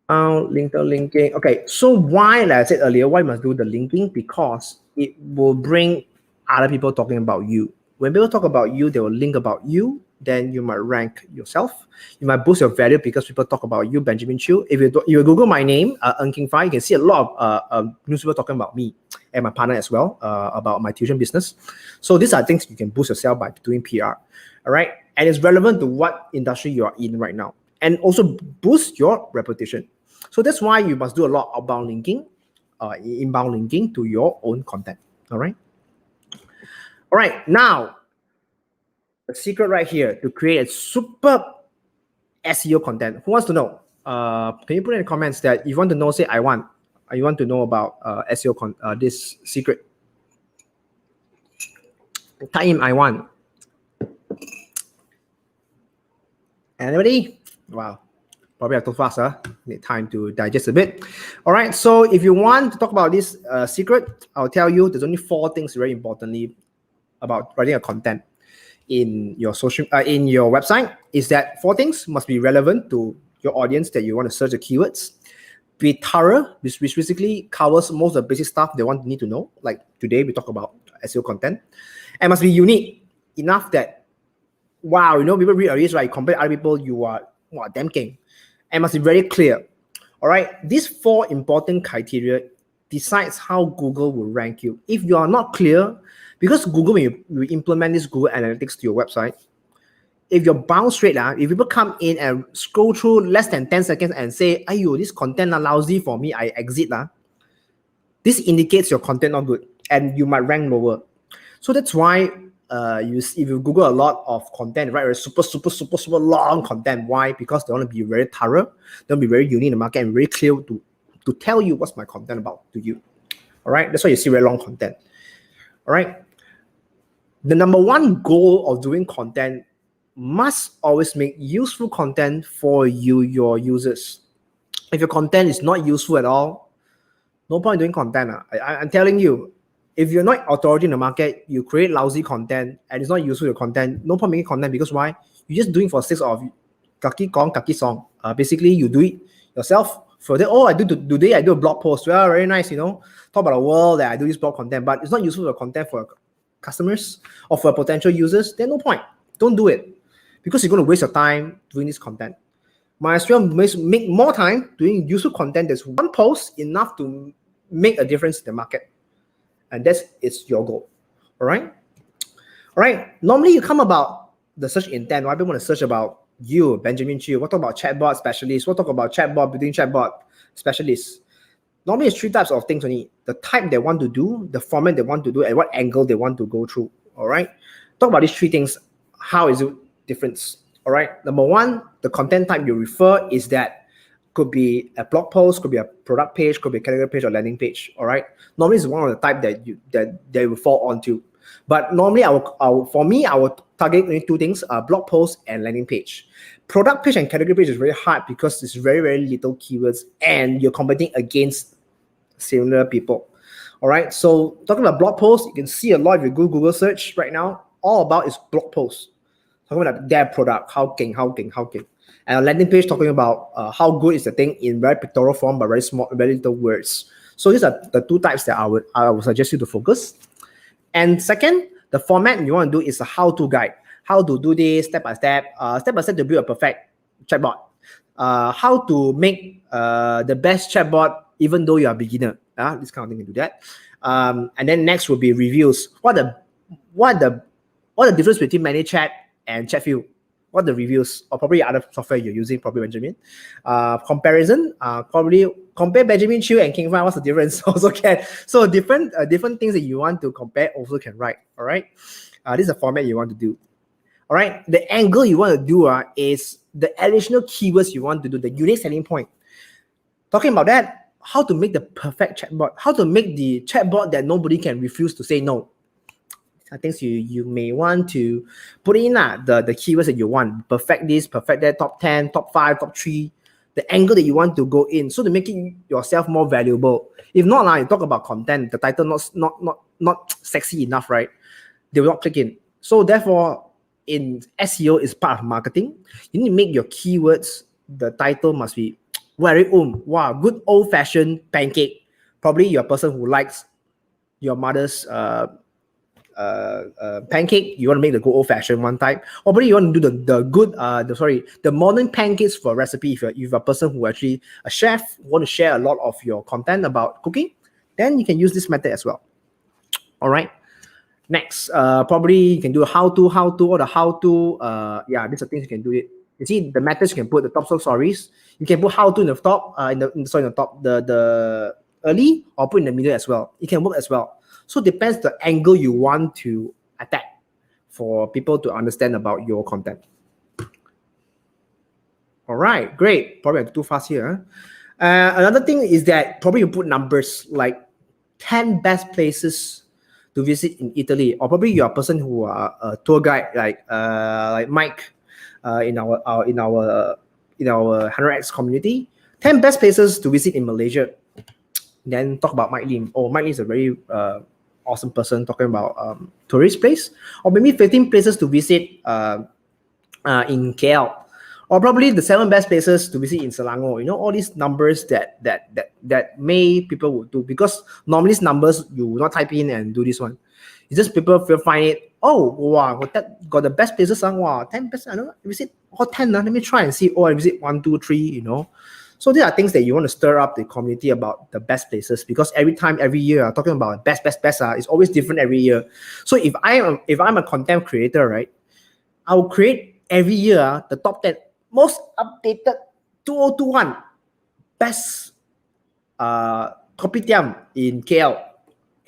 Linking. Okay, so why, like I said earlier, why must do the linking? Because it will bring other people talking about you. When people talk about you, they will link about you. Then you might rank yourself. You might boost your value because people talk about you, Benjamin Chiu. If you Google my name, Ng King Fai, you can see a lot of news people talking about me and my partner as well, about my tuition business. So these are things you can boost yourself by doing PR. All right, and it's relevant to what industry you are in right now. And also boost your reputation. So that's why you must do a lot of outbound linking, inbound linking to your own content. All right. All right. Now, the secret right here to create a super SEO content. Who wants to know? Can you put in the comments that you want to know? Say, I want. You want to know about SEO this secret. Type in I want. Anybody? Wow, probably I'm too fast, Need time to digest a bit. All right, so if you want to talk about this secret, I'll tell you there's only 4 things very importantly about writing a content in your in your website. Is that 4 things must be relevant to your audience that you want to search the keywords. Be thorough, which basically covers most of the basic stuff they need to know. Like today we talk about SEO content, and must be unique enough that wow, people read this, right? Compared to other people, you are wow, damn king. And must be very clear. All right. These 4 important criteria decides how Google will rank you. If you are not clear, because Google, when you implement this Google Analytics to your website, if your bounce rate, if people come in and scroll through less than 10 seconds and say, ayo, this content are lousy for me, I exit. This indicates your content not good and you might rank lower. So that's why if you Google a lot of content, right, super long content. Why? Because they want to be very thorough, they want to be very unique in the market and very clear to tell you what's my content about to you. All right, that's why you see very long content. All right, the number 1 goal of doing content must always make useful content for your users. If your content is not useful at all, no point doing content. I'm telling you, if you're not authority in the market, you create lousy content and it's not useful your content, no point making content. Because why? You're just doing for sake of kaki kong, kaki song. Basically, you do it yourself. For that, today I do a blog post. Well, very nice, talk about the world that I do this blog content, but it's not useful for content for customers or for potential users. Then no point. Don't do it because you're going to waste your time doing this content. Might as well make more time doing useful content. There's one post enough to make a difference in the market. And it's your goal. All right. Normally you come about the search intent. Why people want to search about you, Benjamin Chiu? We'll talk about chatbot specialists. We'll talk about building chatbot specialists. Normally it's 3 types of things only. The type they want to do, the format they want to do, and what angle they want to go through. All right. Talk about these 3 things. How is it different? All right. Number 1, the content type you refer is that could be a blog post, could be a product page, could be a category page or landing page. All right. Normally, it's one of the type that they will fall onto. But normally, I will target only 2 things: blog post and landing page. Product page and category page is very hard because it's very, very little keywords and you're competing against similar people. All right. So talking about blog posts, you can see a lot if you go Google search right now. All about is blog posts. Talking about their product, how king. And a landing page talking about how good is the thing in very pictorial form, but very small, very little words. So these are the 2 types that I would suggest you to focus. And second, the format you want to do is a how-to guide. How to do this step by step to build a perfect chatbot. How to make the best chatbot even though you are a beginner. This kind of thing, you can do that. And then next will be reviews. What the difference between ManyChat and ChatView? What the reviews, or probably other software you're using, probably Benjamin. Comparison, probably compare Benjamin Chiu and King Fan. What's the difference? Also can. So different things that you want to compare also can write. All right. This is the format you want to do. All right. The angle you want to do is the additional keywords you want to do, the unique selling point. Talking about that, how to make the perfect chatbot, how to make the chatbot that nobody can refuse to say no. I think you may want to put in the keywords that you want. Perfect this, perfect that, top 10, top 5, top 3. The angle that you want to go in. So to make it yourself more valuable. If not, you talk about content, the title not sexy enough, right? They will not click in. So therefore, in SEO is part of marketing. You need to make your keywords, the title must be very wow, good old-fashioned pancake. Probably you're a person who likes your mother's pancake, you want to make the good old-fashioned one type, or probably you want to do the modern pancakes for recipe. If you're a person who actually a chef, want to share a lot of your content about cooking, then you can use this method as well. All right. Next, probably you can do a how-to or the how-to. These are things you can do it. You see the methods you can put the top stories. You can put how-to in the top, in the top, the early, or put in the middle as well. It can work as well. So it depends the angle you want to attack for people to understand about your content. All right, great. Probably I'm too fast here. Another thing is that probably you put numbers like 10 best places to visit in Italy, or probably you're a person who are a tour guide like Mike in our 100X community. 10 best places to visit in Malaysia. Then talk about Mike Lim. Mike Lim is a very awesome person talking about tourist place, or maybe 15 places to visit in KL, or probably the 7 best places to visit in Selangor. All these numbers that may people would do, because normally these numbers you will not type in and do this one. It's just people will find it Oh, wow, got the best places. Wow, 10 best. I don't know. Visit all 10. Let me try and see. Oh, I visit 1, 2, 3. So there are things that you want to stir up the community about the best places, because every year, talking about best, it's always different every year. So if I'm a content creator, right, I will create every year the top 10 most updated 2021 best kopitiam in KL.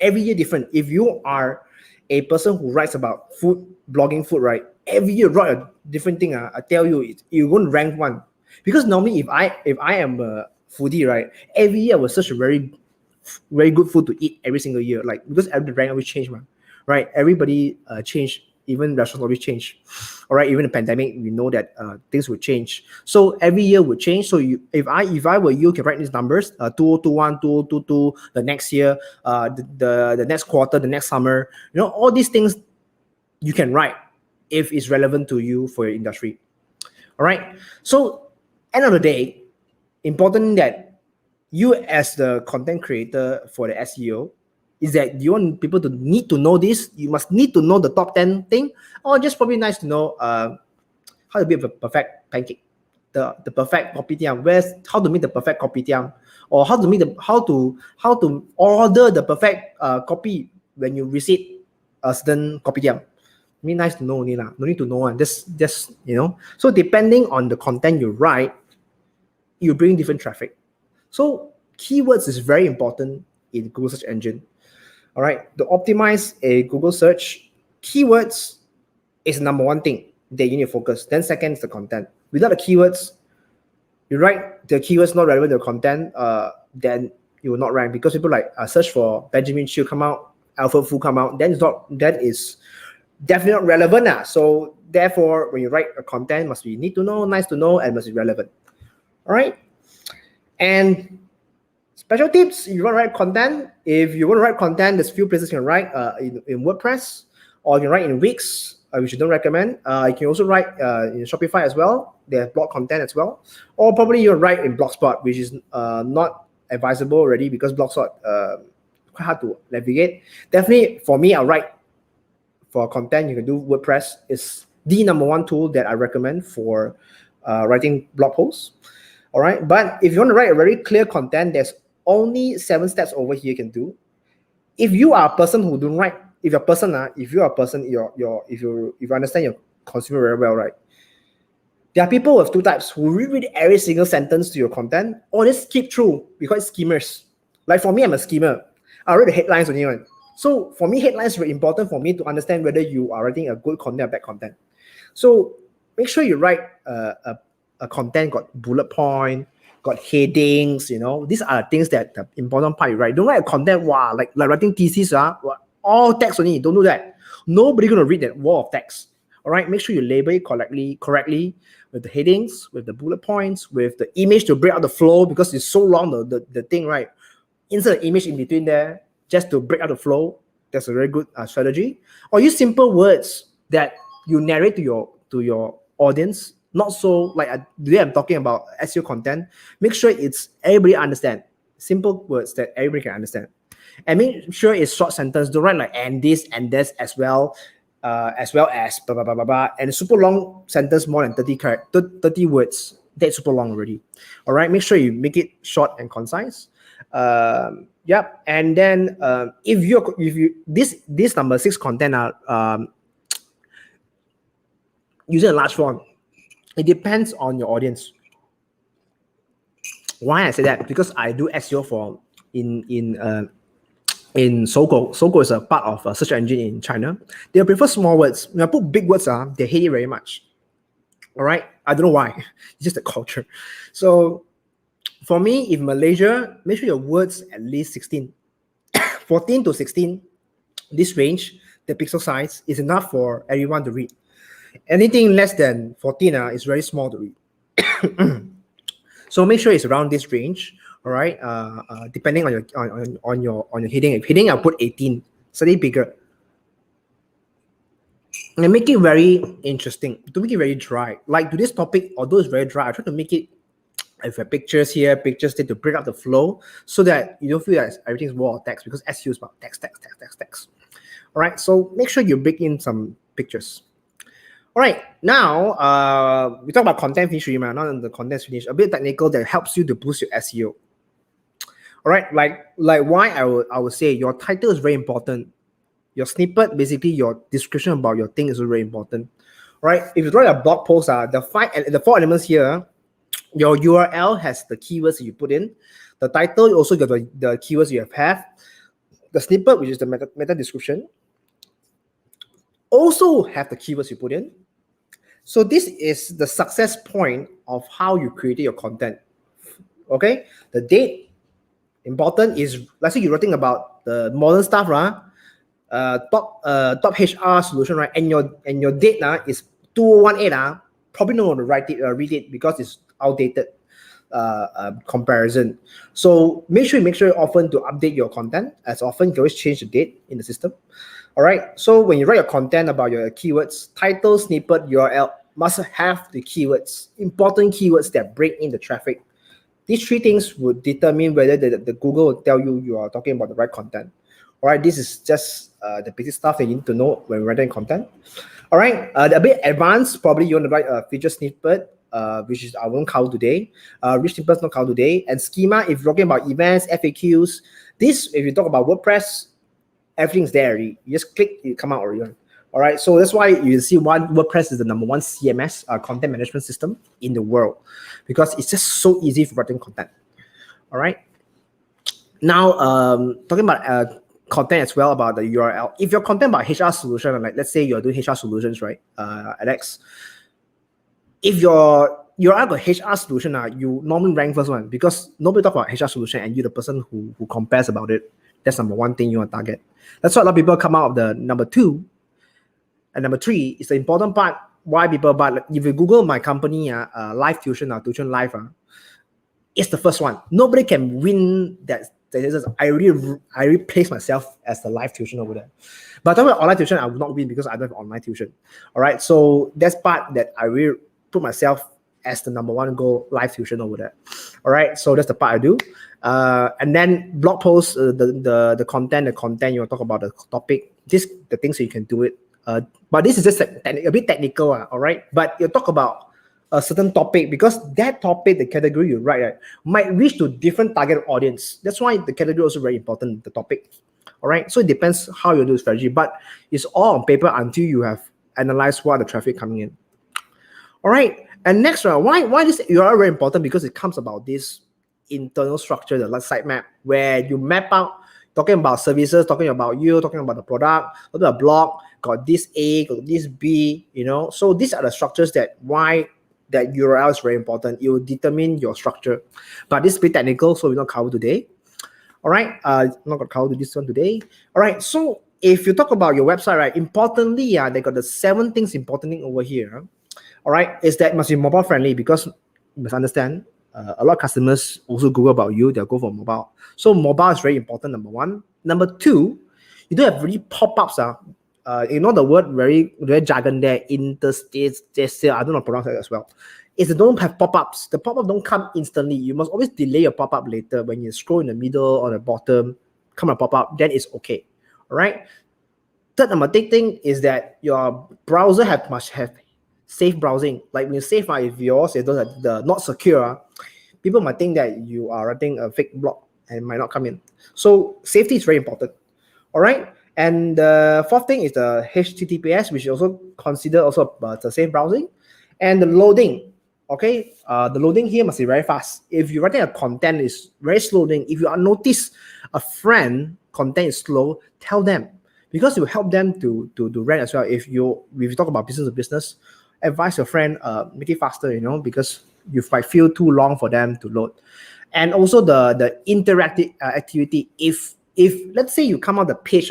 Every year different. If you are a person who writes about food, blogging food, right? Every year write a different thing. I tell you, you won't rank one. Because normally, if I am a foodie, right, every year I will search a very good food to eat every single year. Like, because every rank always change, man. Right? Everybody change. Even restaurants always change. All right. Even the pandemic, we know that things will change. So every year will change. So if I were you, can write these numbers: 2021, 2022, the next year, the next quarter, the next summer. All these things you can write if it's relevant to you for your industry. All right. So end of the day, important that you as the content creator for the SEO is that you want people to need to know this. You must need to know the top 10 thing, or just probably nice to know how to build a perfect pancake, the perfect kopitiam, how to make the perfect kopitiam, or how to order the perfect copy when you visit a certain kopitiam. I mean, nice to know only lah. No need to know one. Just So depending on the content you write, you bring different traffic. So keywords is very important in Google search engine. All right, to optimize a Google search, keywords is number one thing that you need to focus. Then second is the content. Without the keywords, you write the keywords not relevant to the content, then you will not rank, because people like search for Benjamin Chiu come out, Alfred Fu come out. Then that is definitely not relevant. So therefore, when you write a content, must be need to know, nice to know, and must be relevant. All right, and special tips, you want to write content. If you want to write content, there's few places you can write in WordPress, or you can write in Wix, which you don't recommend. You can also write in Shopify as well. They have blog content as well. Or probably you'll write in Blogspot, which is not advisable already, because Blogspot quite hard to navigate. Definitely for me, I'll write for content. You can do WordPress. It's the number one tool that I recommend for writing blog posts. All right, but if you want to write a very clear content, there's only 7 steps over here you can do. If you are a person who don't write, if you understand your consumer very well, right? There are people with 2 types who read every single sentence to your content, or they skip through. We call it schemers. Like for me, I'm a schemer. I read the headlines only. Right? So for me, headlines are very important for me to understand whether you are writing a good content or bad content. So make sure you write a content got bullet point, got headings. These are things that the important part you write. Don't write a content like writing thesis, all text only. Don't do that. Nobody gonna read that wall of text. All right, make sure you label it correctly with the headings, with the bullet points, with the image to break out the flow, because it's so long the thing, right? Insert an image in between there just to break out the flow. That's a very good strategy. Or use simple words that you narrate to your audience. Not so like today I'm talking about SEO content. Make sure it's everybody understand. Simple words that everybody can understand. And make sure it's short sentence. Don't write like and this as well as blah, blah, blah, blah, blah. And a super long sentence, more than 30 words. That's super long already. All right. Make sure you make it short and concise. Yep. And then if you this number 6 content are using a large font, it depends on your audience. Why I say that? Because I do SEO for in Sogou. Sogou is a part of a search engine in China. They prefer small words. When I put big words, they hate it very much. All right, I don't know why. It's just a culture. So for me, if Malaysia, make sure your words at least 16, 14 to 16. This range, the pixel size is enough for everyone to read. Anything less than 14 is very small to read. So make sure it's around this range. All right. Depending on your heading. If heading, I'll put 18, slightly bigger. And make it very interesting. To make it very dry. Like today's topic, although it's very dry, I try to make it with pictures here, pictures there to break up the flow, so that you don't feel like everything's wall of text, because SEO is about text. All right, so make sure you bring in some pictures. All right, now we talk about content finish, not on the content finish, a bit technical that helps you to boost your SEO. All right, like why I would say your title is very important. Your snippet, basically your description about your thing is very important. All right, if you write a blog post, the 4 elements here, your URL has the keywords you put in. The title also got the keywords you have. The snippet, which is the meta description, also have the keywords you put in. So this is the success point of how you created your content. Okay, the date, important is, let's say you're writing about the modern stuff, right? Top HR solution, right? And your date is 2018, probably not going to read it because it's outdated comparison. So make sure often to update your content. As often, you can always change the date in the system. All right. So when you write your content about your keywords, title, snippet, URL must have the keywords, important keywords that bring in the traffic. These 3 things would determine whether the Google will tell you are talking about the right content. All right, this is just the basic stuff that you need to know when writing content. All right, a bit advanced, probably you want to write a feature snippet, which is I won't count today. Rich snippets not count today. And schema, if you're talking about events, FAQs, this, if you talk about WordPress, everything's there already. You just click, it come out already. All right, so that's why you see WordPress is the #1 CMS, content management system in the world, because it's just so easy for writing content. All right. Now, talking about content as well about the URL. If your content about HR solution, like let's say you're doing HR solutions, right, Alex? If your URL got HR solution, you normally rank first one because nobody talk about HR solution and you're the person who compares about it. That's #1 thing you want to target. That's why a lot of people come out of the #2. And #3 is the important part. Why people buy? Like, if you Google my company, Live Tuition or Tuition Live, it's the first one. Nobody can win that. I really place myself as the live tuition over there. But talking about online tuition, I will not win because I don't have online tuition. All right, so that's part that I will put myself as the #1 goal, live tuition over there. All right, so that's the part I do. And then blog posts, the content you want to talk about the topic. The things that you can do it. But this is just a bit technical, all right? But you talk about a certain topic because that topic, the category you write, right, might reach to different target audience. That's why the category also very important, the topic. All right, so it depends how you do strategy, but it's all on paper until you have analyzed what the traffic coming in. All right, and next one, why this URL very important? Because it comes about this internal structure, the sitemap, where you map out talking about services, talking about you, talking about the product, talking about blog, got this A, got this B, So these are the structures why that URL is very important. It will determine your structure. But this is a bit technical, so we're not cover today. All right, I'm not going to cover this one today. All right, so if you talk about your website, right, importantly, they got the 7 things important over here. All right, is that it must be mobile friendly because you must understand, a lot of customers also Google about you, they'll go for mobile. So mobile is very important, #1. #2, you don't have really pop-ups. The word very jargon there, interstate, I don't know pronounce that as well. Is they don't have pop-ups. The pop-up don't come instantly. You must always delay your pop-up later. When you scroll in the middle or the bottom, come a pop-up, then it's okay. All right. Third thing is that your browser must have safe browsing. Like when you save, if yours is the not secure, people might think that you are writing a fake blog and might not come in. So safety is very important. All right. And the 4th thing is the HTTPS, which is also considered also the safe browsing, and the loading. Okay, the loading here must be very fast. If you're writing a content is very slow, then if you notice a friend content is slow, tell them because it will help them to rank as well. If you talk about business to business, advise your friend make it faster, because you might feel too long for them to load. And also the interactive activity. If let's say you come out the page,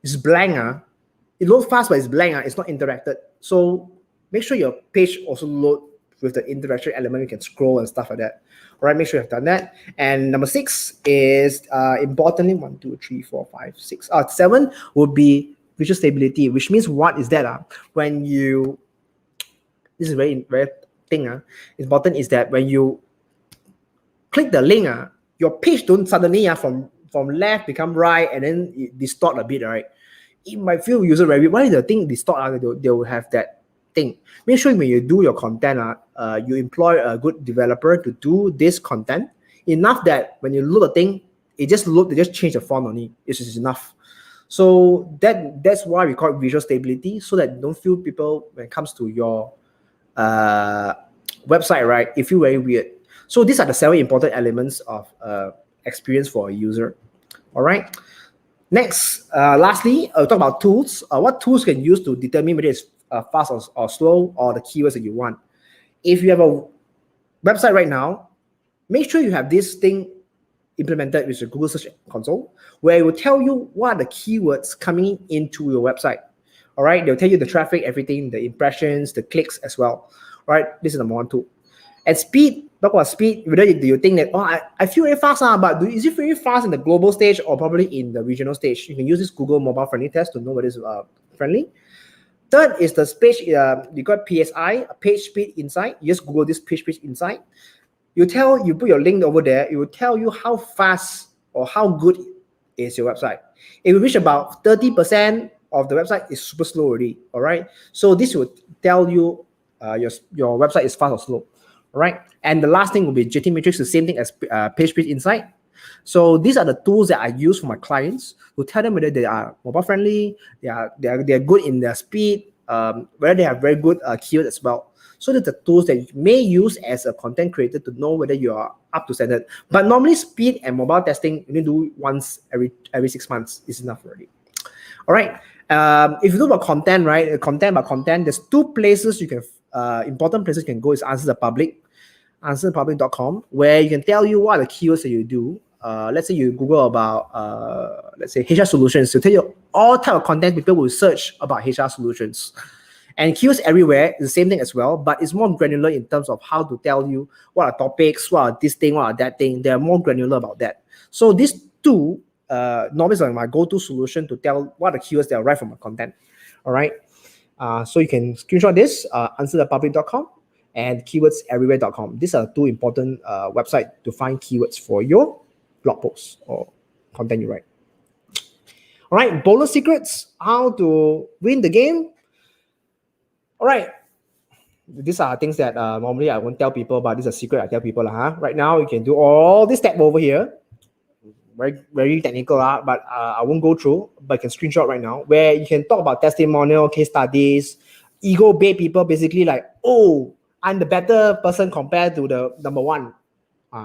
it's blank, it loads fast, but it's blank, it's not interacted. So make sure your page also load with the interaction element. You can scroll and stuff like that. All right, make sure you've done that. And #6 is importantly 1, 2, 3, 4, 5, 6. 7 would be visual stability, which means what is that? When you, this is very thing. Important is that when you click the link, your page don't suddenly from left become right and then it distort a bit, right? it might feel user review. Why the thing distort? They will have that thing. Make sure when you do your content, you employ a good developer to do this content enough that when you load the thing, they just change the font on it. It's just enough. So that's why we call it visual stability, so that you don't feel people when it comes to your website, right? It feel very weird. So these are the 7 important elements of experience for a user. All right. Next, lastly, I'll talk about tools. What tools can you use to determine whether it's fast or slow, or the keywords that you want? If you have a website right now, make sure you have this thing implemented with your Google Search Console, where it will tell you what are the keywords coming into your website. All right, they'll tell you the traffic, everything, the impressions, the clicks as well. All right, this is number 1 tool. And speed, talk about speed. Whether you think that, I feel very fast, but is it very fast in the global stage or probably in the regional stage? You can use this Google mobile friendly test to know whether it's friendly. Third is the page. You got PSI, page speed insight. You just Google this page speed insight. You put your link over there. It will tell you how fast or how good is your website. If you reach about 30% of the website is super slow already. All right. So this will tell you your website is fast or slow. All right. And the last thing will be JT Matrix, the same thing as page speed insight. So these are the tools that I use for my clients to tell them whether they are mobile friendly, they are good in their speed, whether they have very good keywords as well. So that's the tools that you may use as a content creator to know whether you are up to standard. But normally speed and mobile testing, you need to do once every 6 months is enough already. All right. If you look about content, right? Content, there's 2 places you can, important places you can go is Answer the Public, answerthepublic.com, where you can tell you what are the keywords that you do. Let's say you Google about, let's say HR solutions. So tell you all type of content people will search about HR solutions. And keywords everywhere is the same thing as well, but it's more granular in terms of how to tell you what are topics, what are this thing, what are that thing. They are more granular about that. So these 2 normally are my go-to solution to tell what are the keywords that are right from my content. All right. So you can screenshot this, answerthepublic.com and keywordseverywhere.com. These are 2 important websites to find keywords for your blog posts or content you write. All right, bonus secrets, how to win the game. All right, these are things that normally I won't tell people, but this is a secret I tell people. Right now, you can do all this step over here. Very, very technical, but I won't go through, but you can screenshot right now, where you can talk about testimonial, case studies, ego bait people, basically like, oh, I'm the better person compared to the number 1.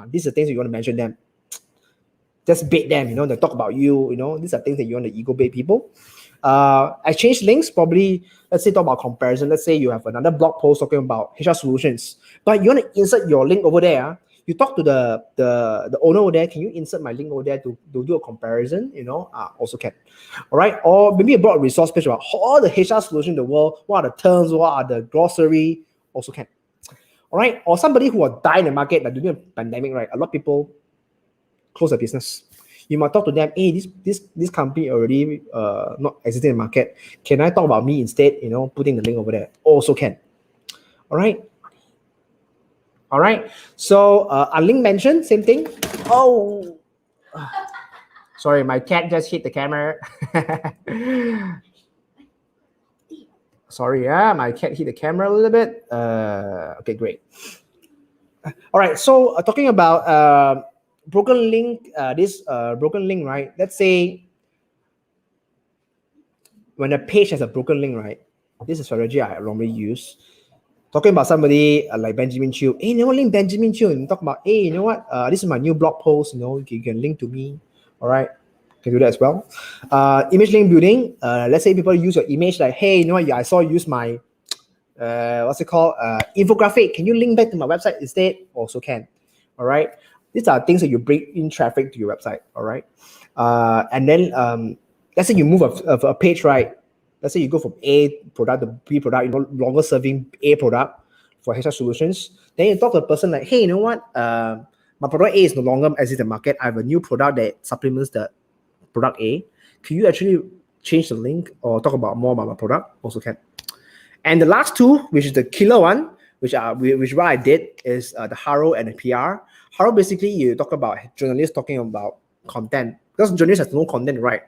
These are things you want to mention them. Just bait them, they talk about you, these are things that you want to ego bait people. Exchange links, probably, let's say talk about comparison. Let's say you have another blog post talking about HR solutions, but you want to insert your link over there. You talk to the owner over there, can you insert my link over there to do a comparison, also can. All right, or maybe a broad resource page about all the HR solutions in the world, what are the terms, what are the glossary, also can. All right, or somebody who will die in the market, like during the pandemic, right? A lot of people close the business. You might talk to them, hey, this company already not existing in the market. Can I talk about me instead? Putting the link over there also can. All right. So a link mention, same thing. Oh, sorry, my cat just hit the camera. Sorry, my cat hit the camera a little bit. Okay, great. All right, so talking about broken link, broken link, right? Let's say when a page has a broken link, right? This is a strategy I normally use. Talking about somebody like Benjamin Chiu. Hey, link Benjamin Chiu and talk about, hey, this is my new blog post, you can link to me. All right, can do that as well. Image link building. Let's say people use your image like, hey, I saw you use my, what's it called? Infographic. Can you link back to my website instead? Also can. All right. These are things that you bring in traffic to your website. All right. And then let's say you move a page, right? Let's say you go from A product to B product, longer serving A product for HR solutions. Then you talk to the person like, hey, my product A is no longer existing in the market. I have a new product that supplements the product A. Can you actually change the link or talk about more about my product? Also can. And the last two, which is the killer one, which what I did is the Haro and the PR. Haro, basically you talk about journalists talking about content, because journalists have no content, right?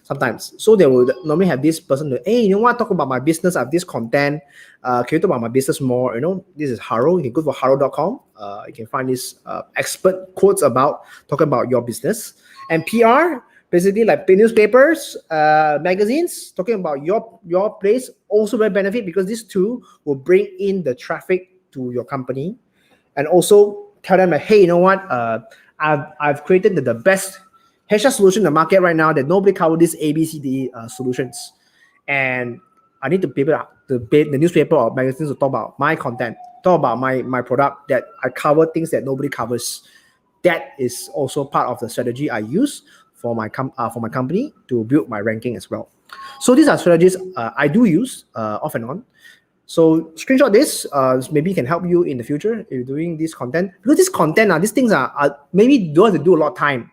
sometimes. So they will normally have this person to, hey, you know what, talk about my business, I have this content. Can you talk about my business more? You know, this is Haro. You can go for haro.com. You can find these expert quotes about talking about your business. And PR, basically like newspapers, magazines, talking about your place, also very benefit because these two will bring in the traffic to your company, and also tell them like, hey, you know what, I've created the best HR solution in the market right now that nobody cover these ABCD solutions, and I need to be able to pay the newspaper or magazines to talk about my content, talk about my product, that I cover things that nobody covers. That is also part of the strategy I use for my company to build my ranking as well. So these are strategies I do use off and on. So screenshot this. Maybe it can help you in the future if you're doing this content. Because this content, these things are maybe you don't have to do a lot of time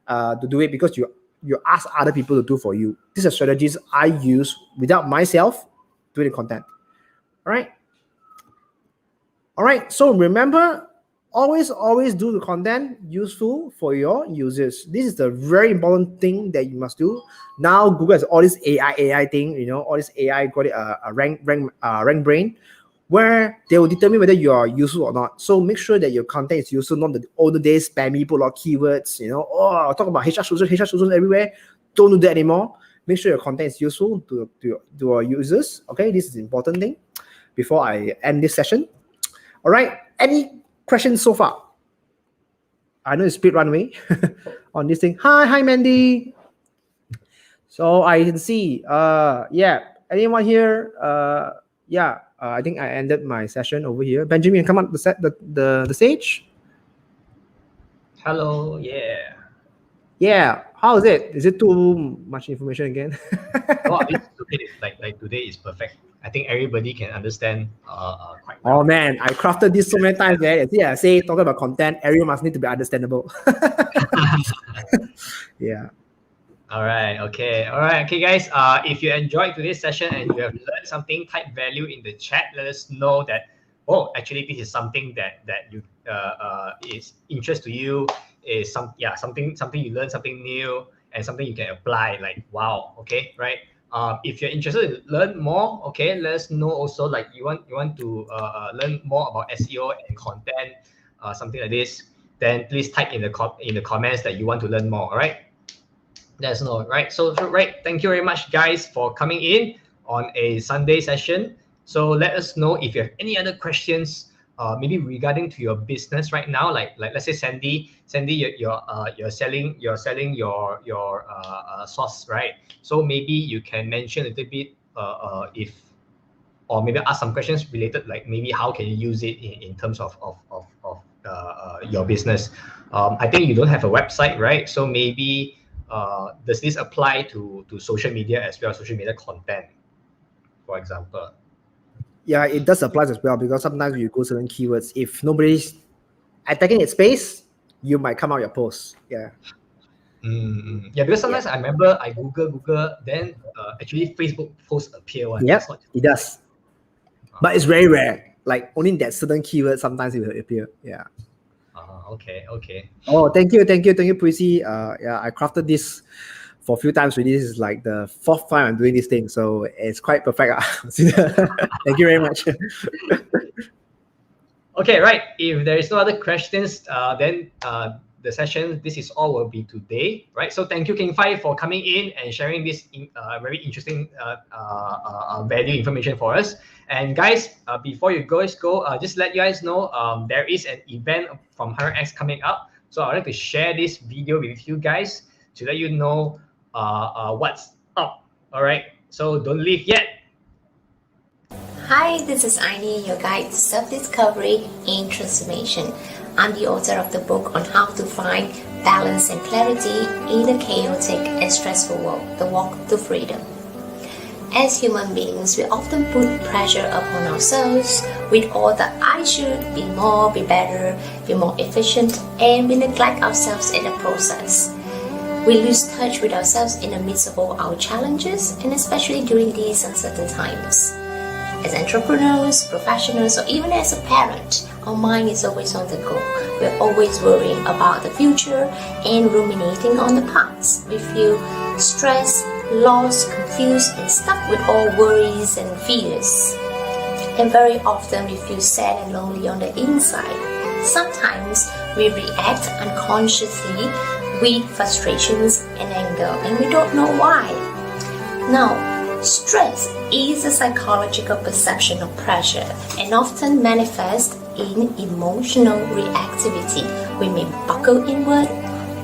to do it, because you ask other people to do for you. These are strategies I use without myself doing the content. All right. So remember, always do the content useful for your users. This is the very important thing that you must do. Now Google has all this AI thing, you know, all this AI got it a rank brain, where they will determine whether you are useful or not. So make sure that your content is useful, not the older days spammy, put a lot of keywords, you know, I'll talk about HR solutions everywhere. Don't do that anymore. Make sure your content is useful to our users. Okay, this is the important thing before I end this session. All right, any questions so far? I know it's speed runway on this thing. Hi Mandy. So I can see anyone here, I think I ended my session over here. Benjamin, come up the stage. Hello. How is it? Is it too much information again? It's okay. Like today is perfect. I think everybody can understand quite well. Oh man, I crafted this so many times, man. See, I say talking about content, everyone must need to be understandable. Yeah. All right, guys. If you enjoyed today's session and you have learned something, type value in the chat. Let us know that, actually this is something that you is interest to you, is something you learn something new and something you can apply. Like, wow, okay, right? If you're interested to learn more, okay, let us know also. Like you want to learn more about SEO and content, something like this. Then please type in the comments that you want to learn more. All right. Let us know, right? So thank you very much, guys, for coming in on a Sunday session. So let us know if you have any other questions, maybe regarding to your business right now. Like let's say Sandy, you're selling your sauce, right? So maybe you can mention a little bit or maybe ask some questions related, like maybe how can you use it in terms of your business. I think you don't have a website, right? So maybe does this apply to social media as well, social media content, for example? Yeah, it does apply as well, because sometimes you go certain keywords, if nobody's attacking its space, you might come out your post. Yeah. Yeah, because sometimes I remember I Google, then actually Facebook posts appear one. Yeah, it does. But it's very rare. Like only that certain keyword sometimes it will appear. Yeah. Okay. Oh, thank you, Prissy. I crafted this for a few times already. This is like the 4th time I'm doing this thing, so it's quite perfect. Thank you very much. Okay, right. If there is no other questions, then the session, this is all will be today, right? So thank you, King Fai, for coming in and sharing this very interesting value information for us. And guys, before you guys go, just let you guys know there is an event from 100X coming up. So I'd like to share this video with you guys to let you know what's up. All right, so don't leave yet. Hi, this is Aini, your guide to self-discovery and transformation. I'm the author of the book on how to find balance and clarity in a chaotic and stressful world, The Walk to Freedom. As human beings, we often put pressure upon ourselves with all the I should, be more, be better, be more efficient, and we neglect ourselves in the process. We lose touch with ourselves in the midst of all our challenges, and especially during these uncertain times. As entrepreneurs, professionals, or even as a parent, our mind is always on the go. We're always worrying about the future and ruminating on the past. We feel stressed, lost, confused, and stuck with all worries and fears. And very often we feel sad and lonely on the inside. Sometimes we react unconsciously with frustrations and anger, and we don't know why. Now, stress is a psychological perception of pressure and often manifests in emotional reactivity. We may buckle inward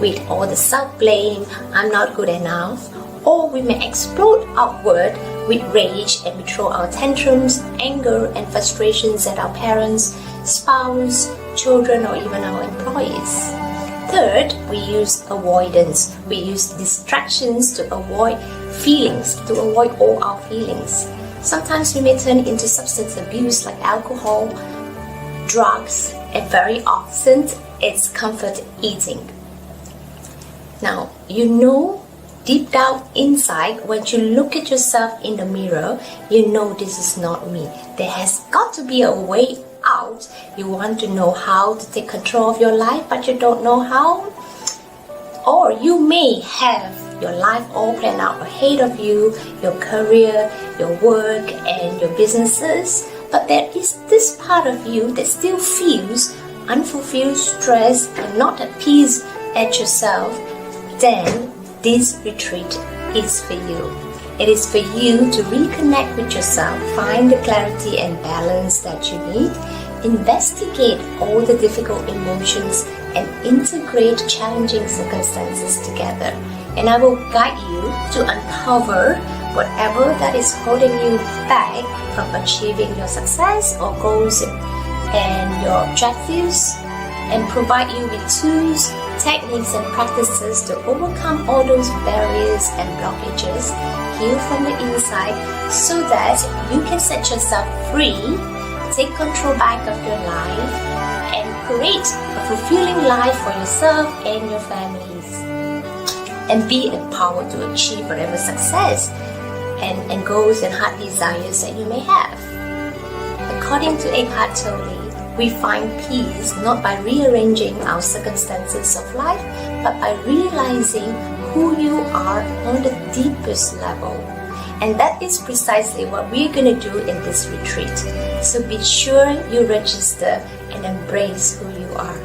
with all the self-blame, I'm not good enough, or we may explode outward with rage and we throw our tantrums, anger, and frustrations at our parents, spouse, children, or even our employees. Third, we use avoidance. We use distractions to avoid feelings, to avoid all our feelings. Sometimes we may turn into substance abuse like alcohol, drugs, and very often it's comfort eating. Now, you know deep down inside, when you look at yourself in the mirror, you know this is not me. There has got to be a way out. You want to know how to take control of your life, but you don't know how. Or you may have your life all planned out ahead of you, your career, your work, and your businesses, but there is this part of you that still feels unfulfilled, stressed, and not at peace at yourself. Then this retreat is for you. It is for you to reconnect with yourself, find the clarity and balance that you need, investigate all the difficult emotions, and integrate challenging circumstances together. And I will guide you to uncover whatever that is holding you back from achieving your success or goals and your objectives, and provide you with tools, techniques, and practices to overcome all those barriers and blockages, heal from the inside, so that you can set yourself free, take control back of your life, and create a fulfilling life for yourself and your families, and be empowered to achieve whatever success and goals and heart desires that you may have. According to Eckhart Tolle, we find peace not by rearranging our circumstances of life, but by realizing who you are on the deepest level. And that is precisely what we're going to do in this retreat. So be sure you register and embrace who you are.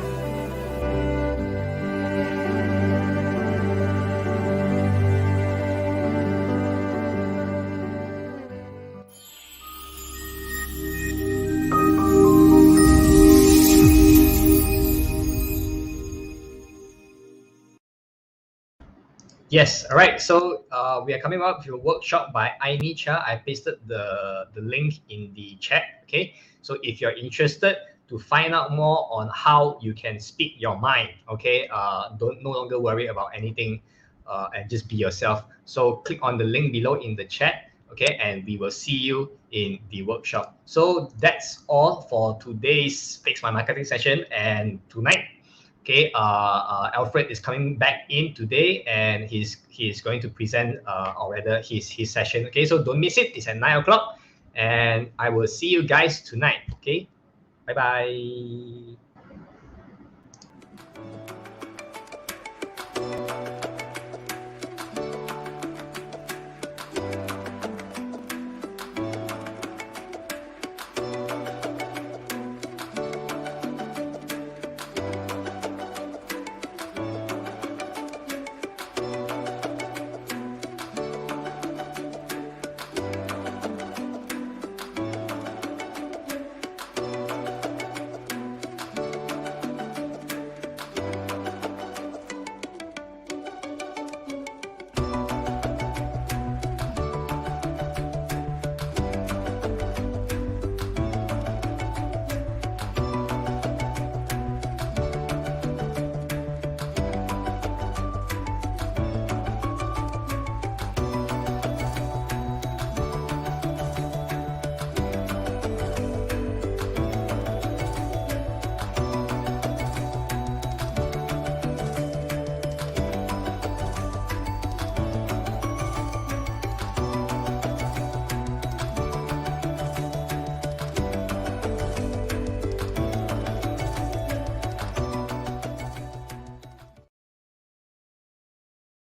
Yes, all right. So we are coming up with a workshop by Aini Cha. I pasted the link in the chat. Okay, so if you're interested to find out more on how you can speak your mind, okay, don't no longer worry about anything and just be yourself. So click on the link below in the chat, okay, and we will see you in the workshop. So that's all for today's Fix My Marketing session, and tonight, okay, Alfred is coming back in today, and he's going to present or rather his session. Okay, so don't miss it. It's at 9 o'clock, and I will see you guys tonight. Okay, bye bye.